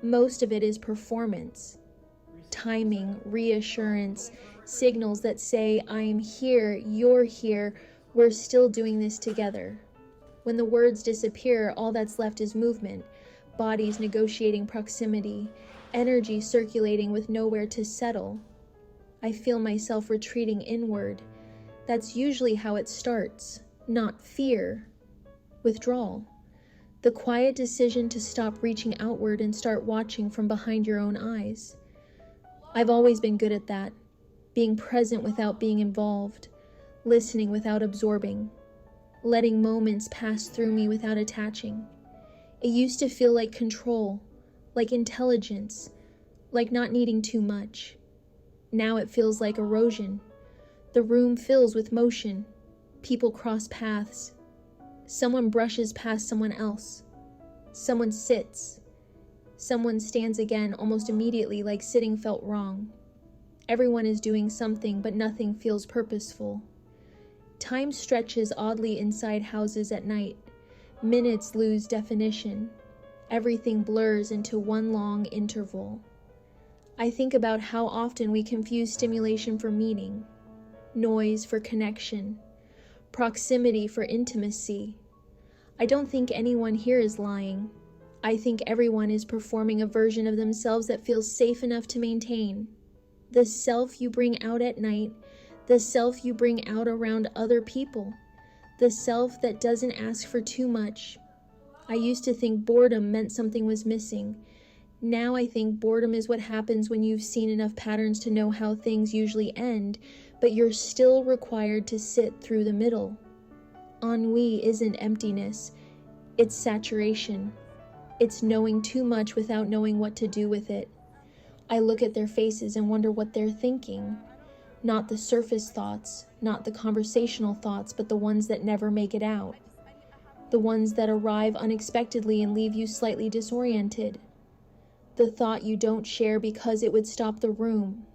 Most of it is performance. Timing, reassurance, signals that say, I'm here, you're here, we're still doing this together. When the words disappear, all that's left is movement, bodies negotiating proximity, energy circulating with nowhere to settle. I feel myself retreating inward. That's usually how it starts, not fear, withdrawal. The quiet decision to stop reaching outward and start watching from behind your own eyes. I've always been good at that, being present without being involved, listening without absorbing, letting moments pass through me without attaching. It used to feel like control, like intelligence, like not needing too much. Now it feels like erosion. The room fills with motion. People cross paths. Someone brushes past someone else. Someone sits. Someone stands again almost immediately, like sitting felt wrong. Everyone is doing something, but nothing feels purposeful. Time stretches oddly inside houses at night. Minutes lose definition. Everything blurs into one long interval. I think about how often we confuse stimulation for meaning, noise for connection, proximity for intimacy. I don't think anyone here is lying. I think everyone is performing a version of themselves that feels safe enough to maintain. The self you bring out at night, the self you bring out around other people, the self that doesn't ask for too much. I used to think boredom meant something was missing. Now I think boredom is what happens when you've seen enough patterns to know how things usually end, but you're still required to sit through the middle. Ennui isn't emptiness, it's saturation. It's knowing too much without knowing what to do with it. I look at their faces and wonder what they're thinking. Not the surface thoughts, not the conversational thoughts, but the ones that never make it out. The ones that arrive unexpectedly and leave you slightly disoriented. The thought you don't share because it would stop the room.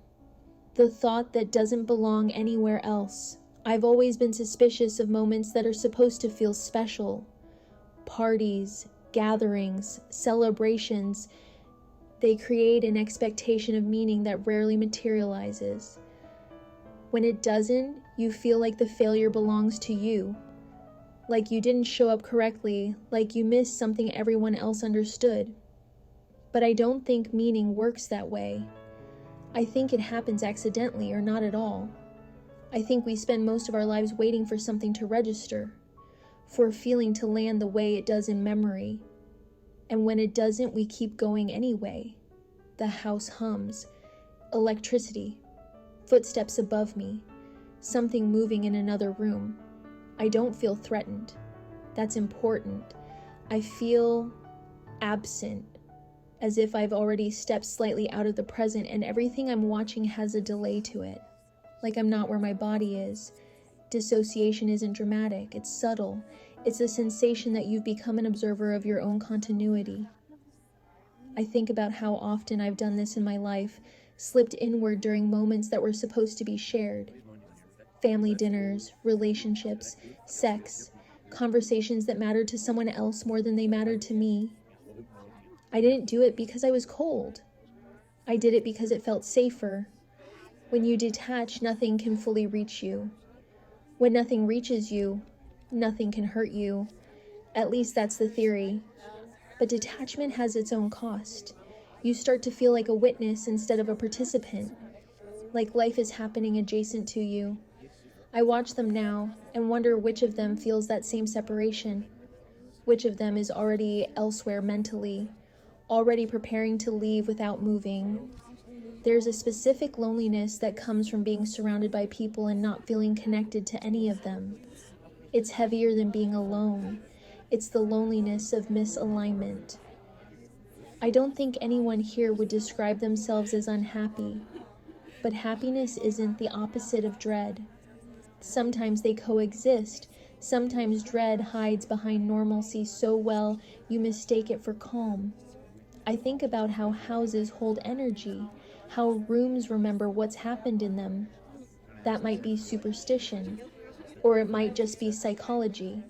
The thought that doesn't belong anywhere else. I've always been suspicious of moments that are supposed to feel special. Parties, gatherings, celebrations. They create an expectation of meaning that rarely materializes. When it doesn't, you feel like the failure belongs to you. Like you didn't show up correctly, like you missed something everyone else understood. But I don't think meaning works that way. I think it happens accidentally or not at all. I think we spend most of our lives waiting for something to register, for a feeling to land the way it does in memory. And when it doesn't, we keep going anyway. The house hums. Electricity. Footsteps above me. Something moving in another room. I don't feel threatened. That's important. I feel absent, as if I've already stepped slightly out of the present and everything I'm watching has a delay to it. Like I'm not where my body is. Dissociation isn't dramatic, it's subtle. It's a sensation that you've become an observer of your own continuity. I think about how often I've done this in my life, slipped inward during moments that were supposed to be shared. Family dinners, relationships, sex, conversations that mattered to someone else more than they mattered to me. I didn't do it because I was cold. I did it because it felt safer. When you detach, nothing can fully reach you. When nothing reaches you, nothing can hurt you. At least that's the theory. But detachment has its own cost. You start to feel like a witness instead of a participant, like life is happening adjacent to you. I watch them now and wonder which of them feels that same separation, which of them is already elsewhere mentally, already preparing to leave without moving. There's a specific loneliness that comes from being surrounded by people and not feeling connected to any of them. It's heavier than being alone. It's the loneliness of misalignment. I don't think anyone here would describe themselves as unhappy, but happiness isn't the opposite of dread. Sometimes they coexist. Sometimes dread hides behind normalcy so well you mistake it for calm. I think about how houses hold energy, how rooms remember what's happened in them. That might be superstition, or it might just be psychology.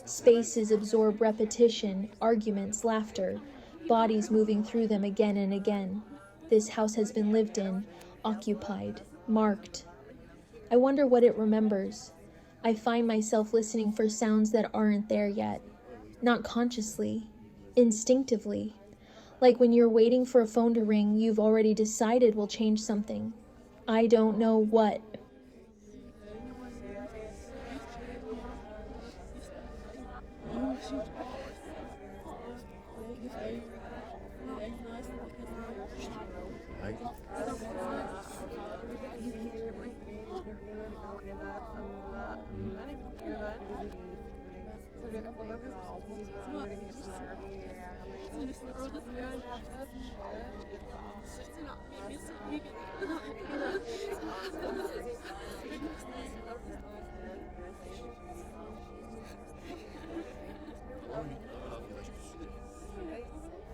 Spaces absorb repetition, arguments, laughter, bodies moving through them again and again. This house has been lived in, occupied, marked. I wonder what it remembers. I find myself listening for sounds that aren't there yet. Not consciously, instinctively. Like when you're waiting for a phone to ring, you've already decided will change something. I don't know what.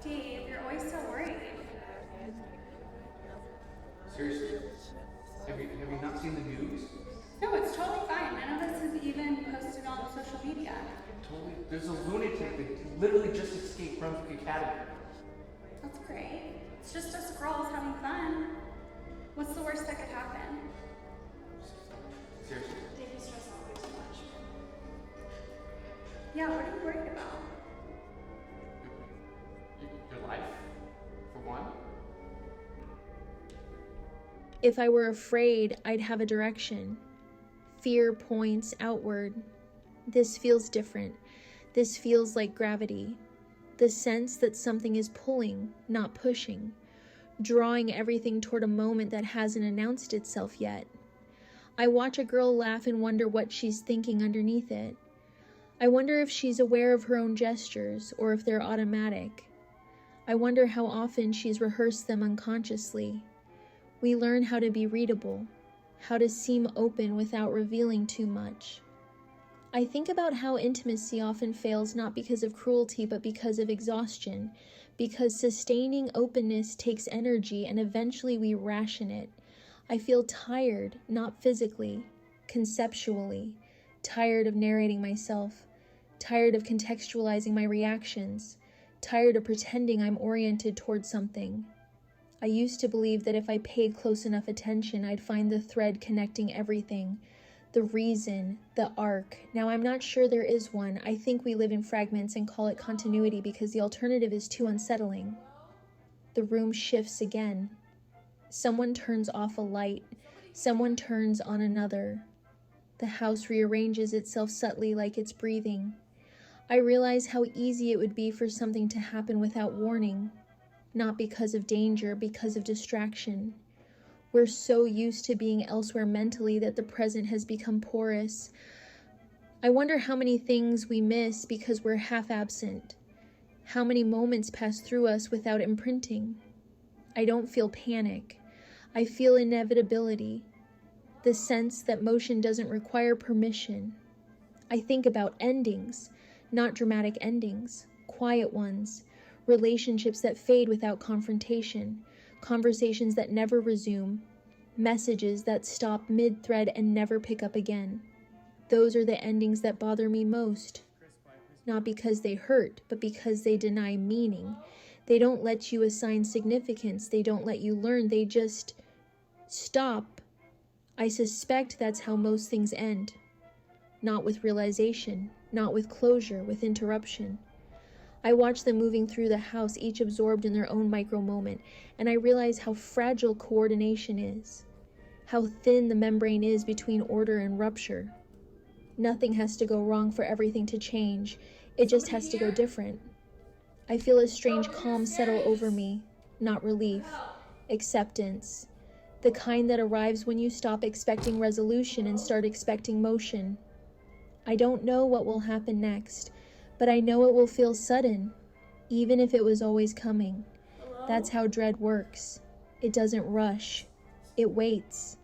Dave, you're always so worried. Seriously? Have you not seen the news? No, it's totally fine. None of this is even posted on social media. Totally. There's a lunatic that literally just escaped from the academy. That's great. It's just us girls having fun. What's the worst that could happen? Seriously? Dave, you stress out way too much. Yeah, what are you worried about? Your life, for one? If I were afraid, I'd have a direction. Fear points outward. This feels different. This feels like gravity. The sense that something is pulling, not pushing, drawing everything toward a moment that hasn't announced itself yet. I watch a girl laugh and wonder what she's thinking underneath it. I wonder if she's aware of her own gestures or if they're automatic. I wonder how often she's rehearsed them unconsciously. We learn how to be readable, how to seem open without revealing too much. I think about how intimacy often fails not because of cruelty but because of exhaustion, because sustaining openness takes energy and eventually we ration it. I feel tired, not physically, conceptually, tired of narrating myself, tired of contextualizing my reactions, tired of pretending I'm oriented towards something. I used to believe that if I paid close enough attention, I'd find the thread connecting everything, the reason, the arc. Now I'm not sure there is one. I think we live in fragments and call it continuity because the alternative is too unsettling. The room shifts again. Someone turns off a light. Someone turns on another. The house rearranges itself subtly like it's breathing. I realize how easy it would be for something to happen without warning. Not because of danger, because of distraction. We're so used to being elsewhere mentally that the present has become porous. I wonder how many things we miss because we're half absent. How many moments pass through us without imprinting. I don't feel panic. I feel inevitability. The sense that motion doesn't require permission. I think about endings, not dramatic endings, quiet ones, relationships that fade without confrontation, conversations that never resume, messages that stop mid-thread and never pick up again. Those are the endings that bother me most. not because they hurt, but because they deny meaning. They don't let you assign significance. They don't let you learn. They just stop. I suspect that's how most things end. Not with realization, not with closure, with interruption. I watch them moving through the house, each absorbed in their own micro moment, and I realize how fragile coordination is, how thin the membrane is between order and rupture. Nothing has to go wrong for everything to change. It just has to go different. I feel a strange calm settle over me, not relief, acceptance, the kind that arrives when you stop expecting resolution and start expecting motion. I don't know what will happen next, but I know it will feel sudden, even if it was always coming. That's how dread works. It doesn't rush. It waits.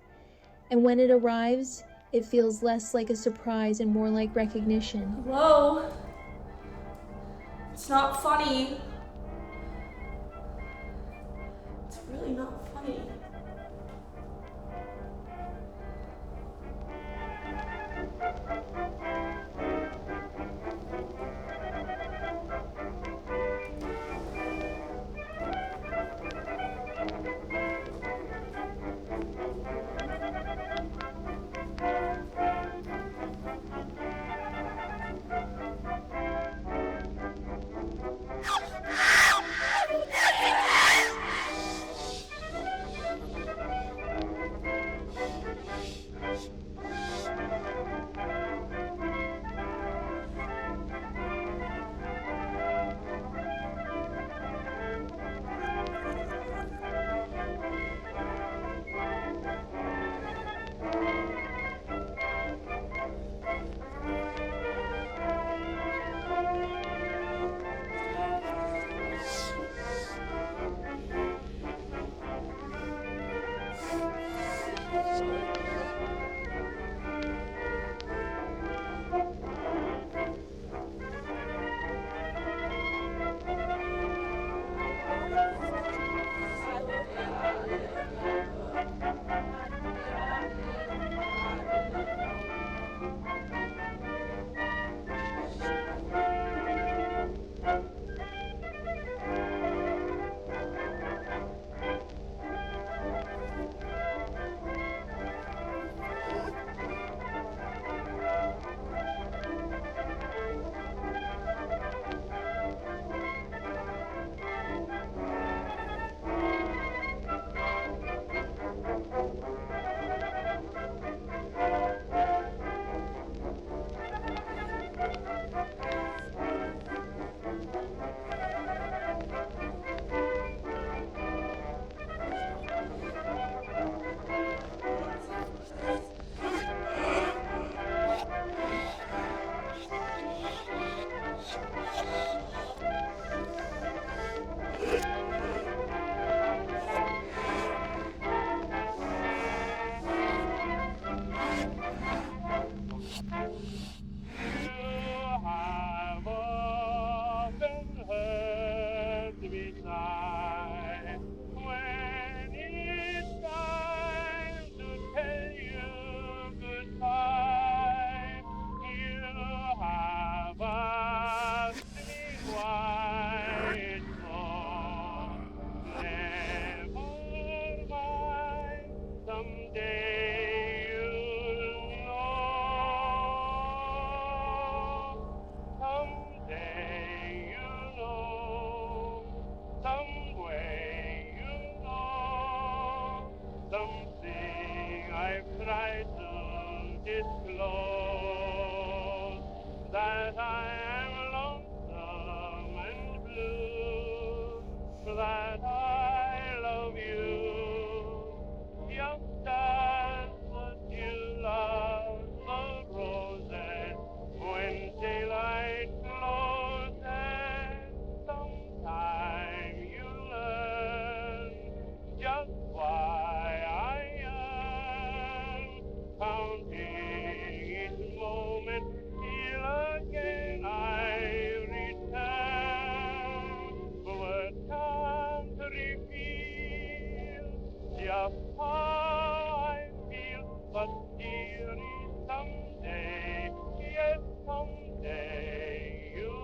And when it arrives, it feels less like a surprise and more like recognition. Hello? It's not funny. It's really not funny. That I am lonesome and blue, that I love you, just as you love the roses when daylight closes. Sometime you learn just why I am counting each moment. Till again I return, words can't reveal just how I feel, but dearie, someday, yes, someday you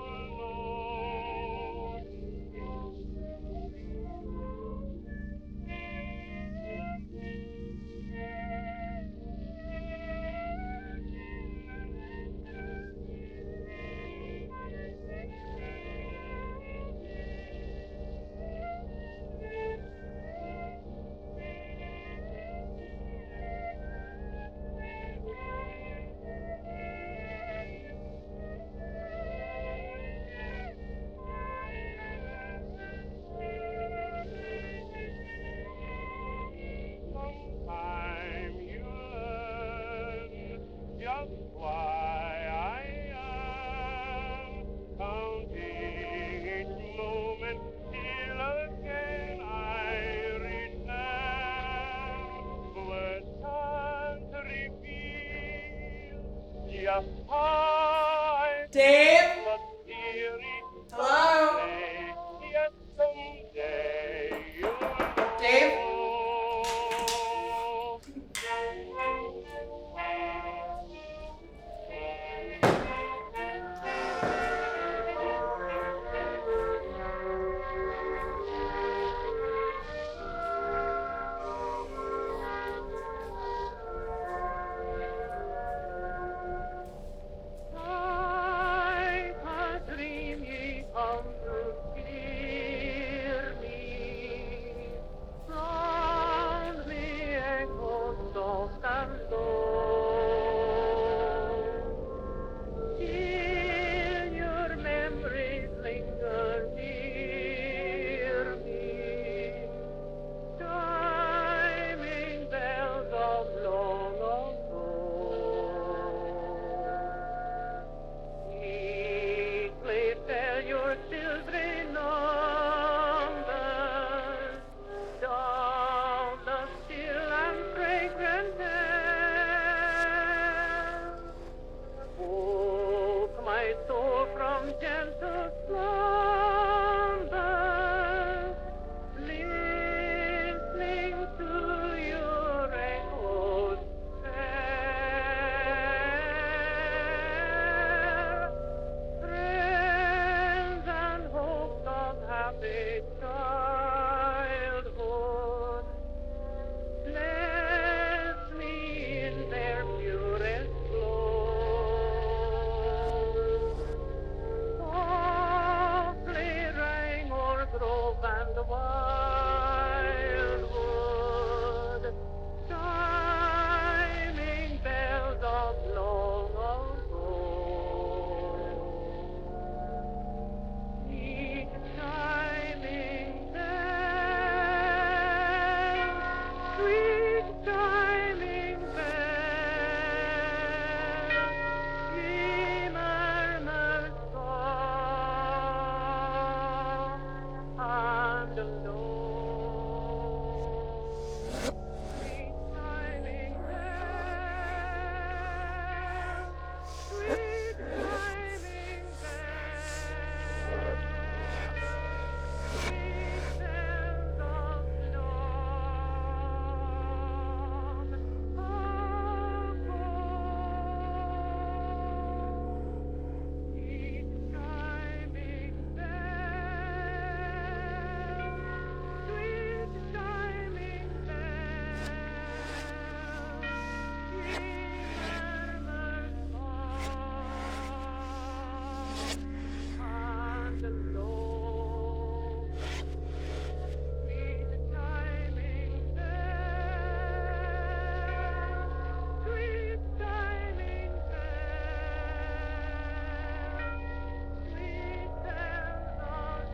Dave? But dearie, Hello? someday, yes, someday you'll know. Dave? I can't dream ye come to hear me. Round me echoes soft and low. Still your memories linger near me. Chiming bells of long ago. Sweetly tell your children numbers down the still and fragrant air. Woke my soul from gentle slumber, listening to your echoes fair. Friends and hopes of happy childhood, bless me in their purest glow. Softly rang o'er grove and wildwood, chiming bells of long ago. Each chiming bell, sweet chiming bell, ye murmur soft and low. Sweet chiming bell, sweet chiming bell, sweet bells of long ago. Each chiming bell, sweet chiming bell, ye murmur soft and low. Sweet chiming bell, sweet chiming bell, sweet bells of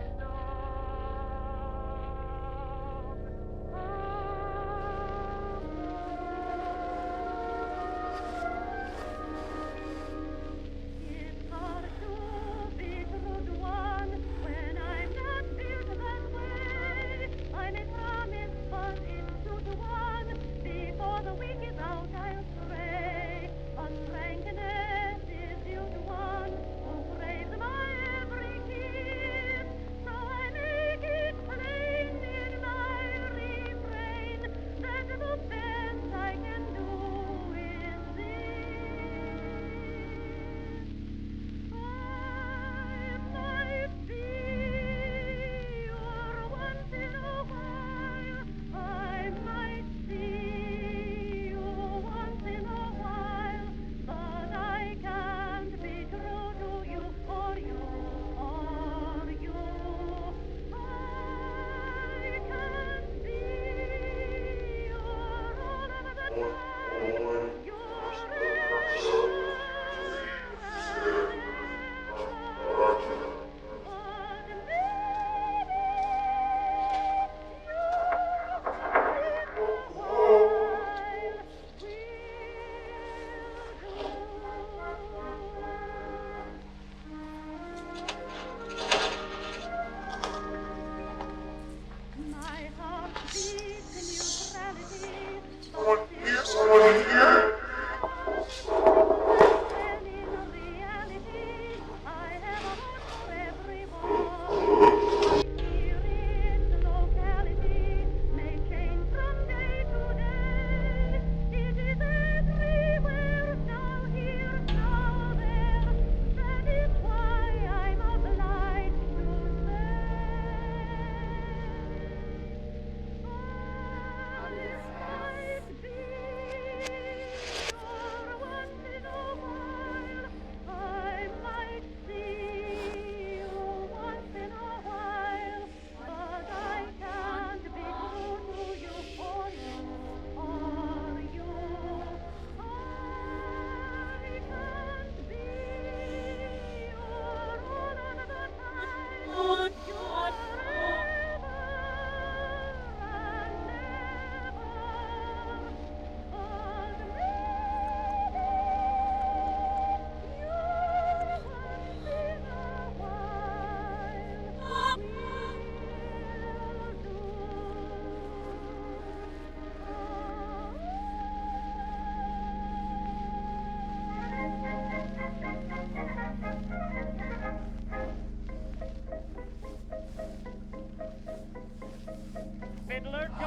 It's hard to be true to one when I'm not built that way. I may promise, but it's 2 to 1. Before the week is out, I'll stray. But frankness is due to one who craves my every kiss. So I make it plain in my refrain that the best I can do is this. I might see you once in a while. I might see you once in a while, but I can't be true to you or you or you. I can't be your all of the time. Your My heart beats in neutrality. Someone here? Someone here?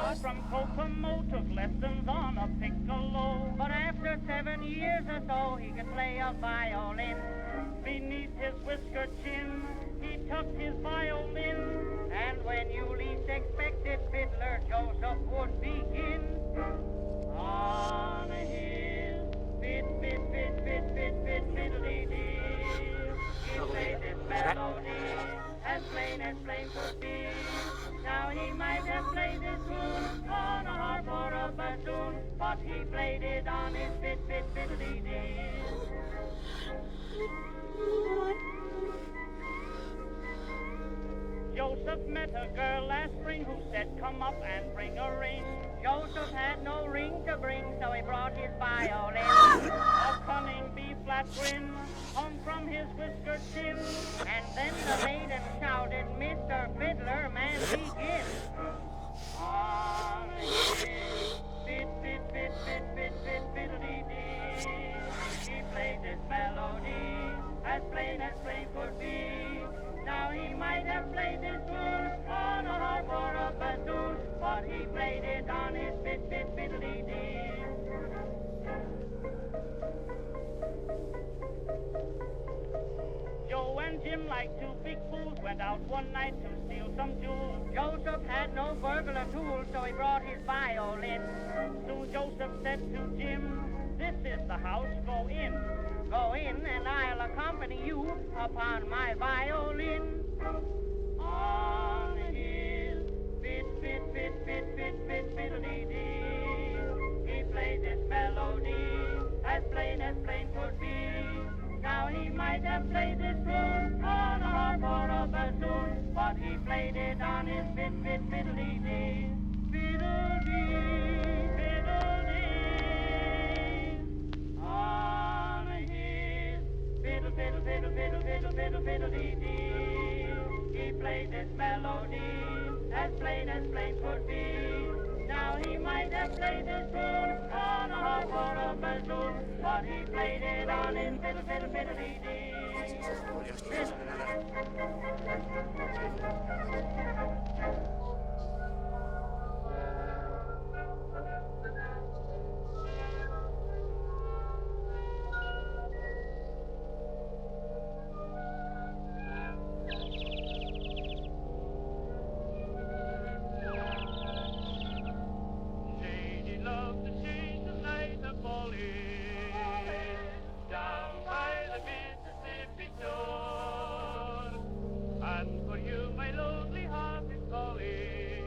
taught from locomotive lessons on a piccolo. But after 7 years or so, he could play a violin. Beneath his whisker chin, he tucked his violin. And when you least expected, fiddler Joseph would begin. On his fiddly-dee, he played this melody as plain could be. Now he might have played this tune on a harp or a bassoon, but he played it on his fiddly-dee. Joseph met a girl last spring who said, come up and bring a ring. Joseph had no ring to bring, so he brought his violin. A cunning B-flat grin hung from his whisker chin, and then the maiden shouted, Mr. Fiddler, man, begin. On his fiddly-dee, he played this melody as plain could be. Now he might have played this tune on a harp or a bassoon, but he played it on his fiddly-dee. Joe and Jim, like two big fools, went out one night to steal some jewels. Joseph had no burglar tools, so he brought his violin. Soon Joseph said to Jim, this is the house, go in. Go in and I'll accompany you upon my violin. On his fiddly-dee, he played this melody as plain could be. Now he might have played this tune on a harp or a bassoon, but he played it on his fiddly-dee. Fiddle-dee, fiddle-dee. On his fiddle-dee-dee. He played this melody as plain could be. Now he might have played this tune on a harp or a bassoon, but he played it on his fiddle-dee-dee. Lady loved to chase the night of falling down by the Mississippi shore. And for you, my lonely heart is calling.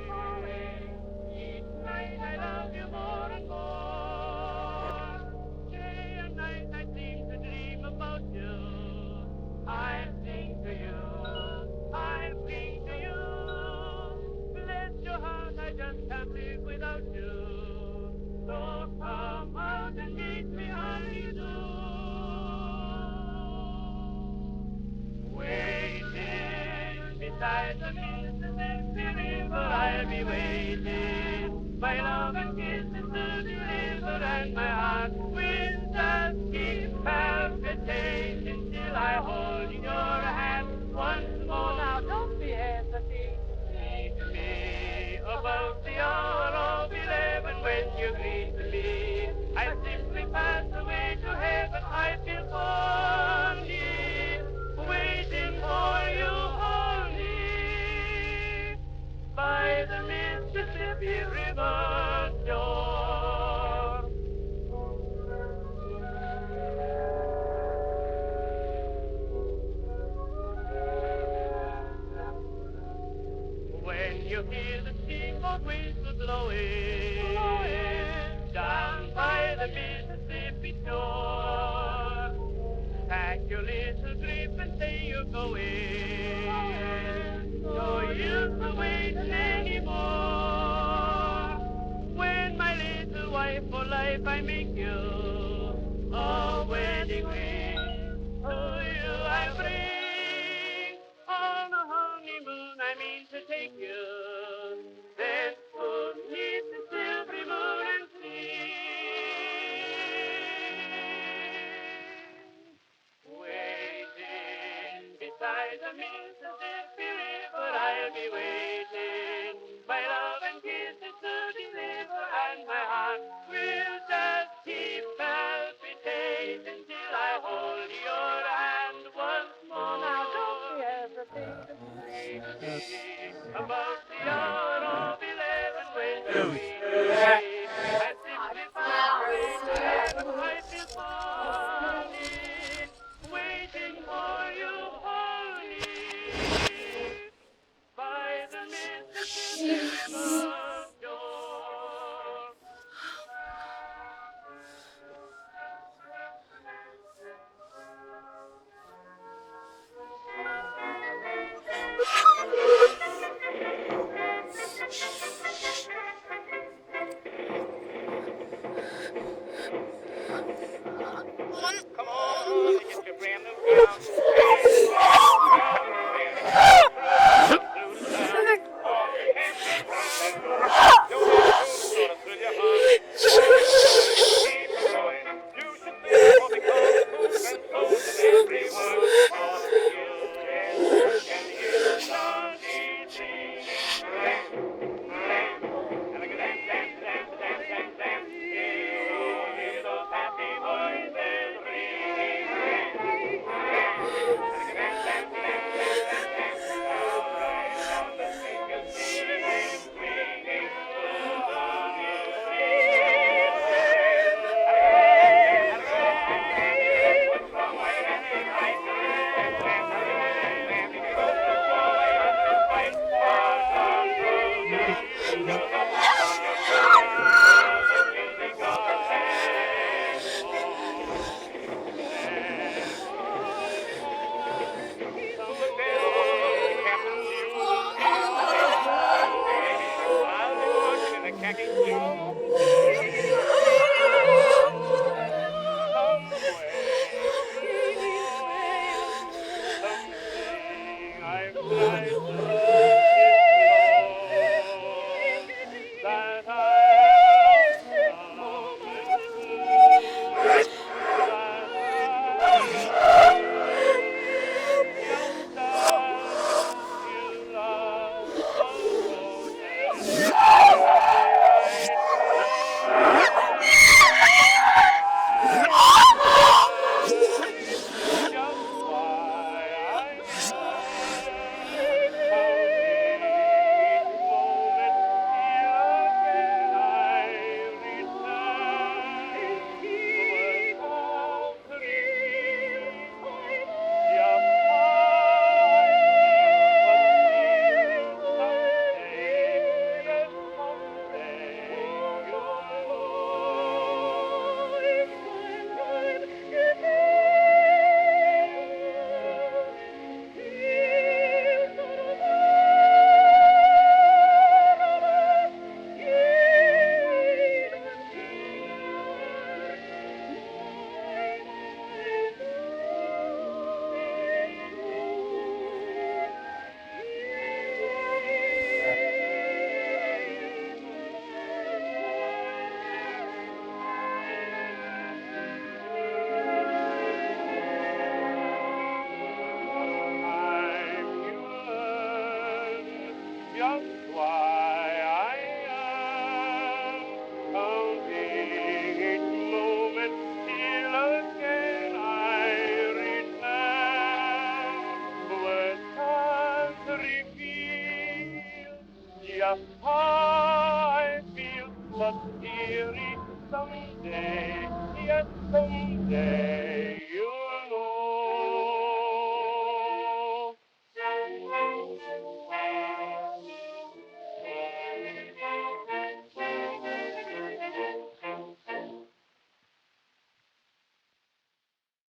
Each night I love you more and more. Day and night I seem to dream about you. I sing to you. I sing to you. Bless your heart, I just can't live without you. So come out and meet me, honey, do. Waiting beside the Mississippi River, I'll be waiting. My love and kisses to deliver, and my heart will just keep palpitating till I hold in your hand once more. Now don't be hesitating. Meet me about the hour of 11 when you greet me. I simply pass away to heaven. I feel only waiting for you only by the Mississippi River shore. When you hear the steamboat whistle blowing down by the Mississippi shore, pack your little grip and say you're going. No use to waiting anymore. When my little wife for life I make you a wedding ring, to you I bring. On a honeymoon I mean to take you. Then put me the silvery moon and sing. Waiting beside the Mississippi River, I'll be waiting. My love and kisses to someday, yes, someday.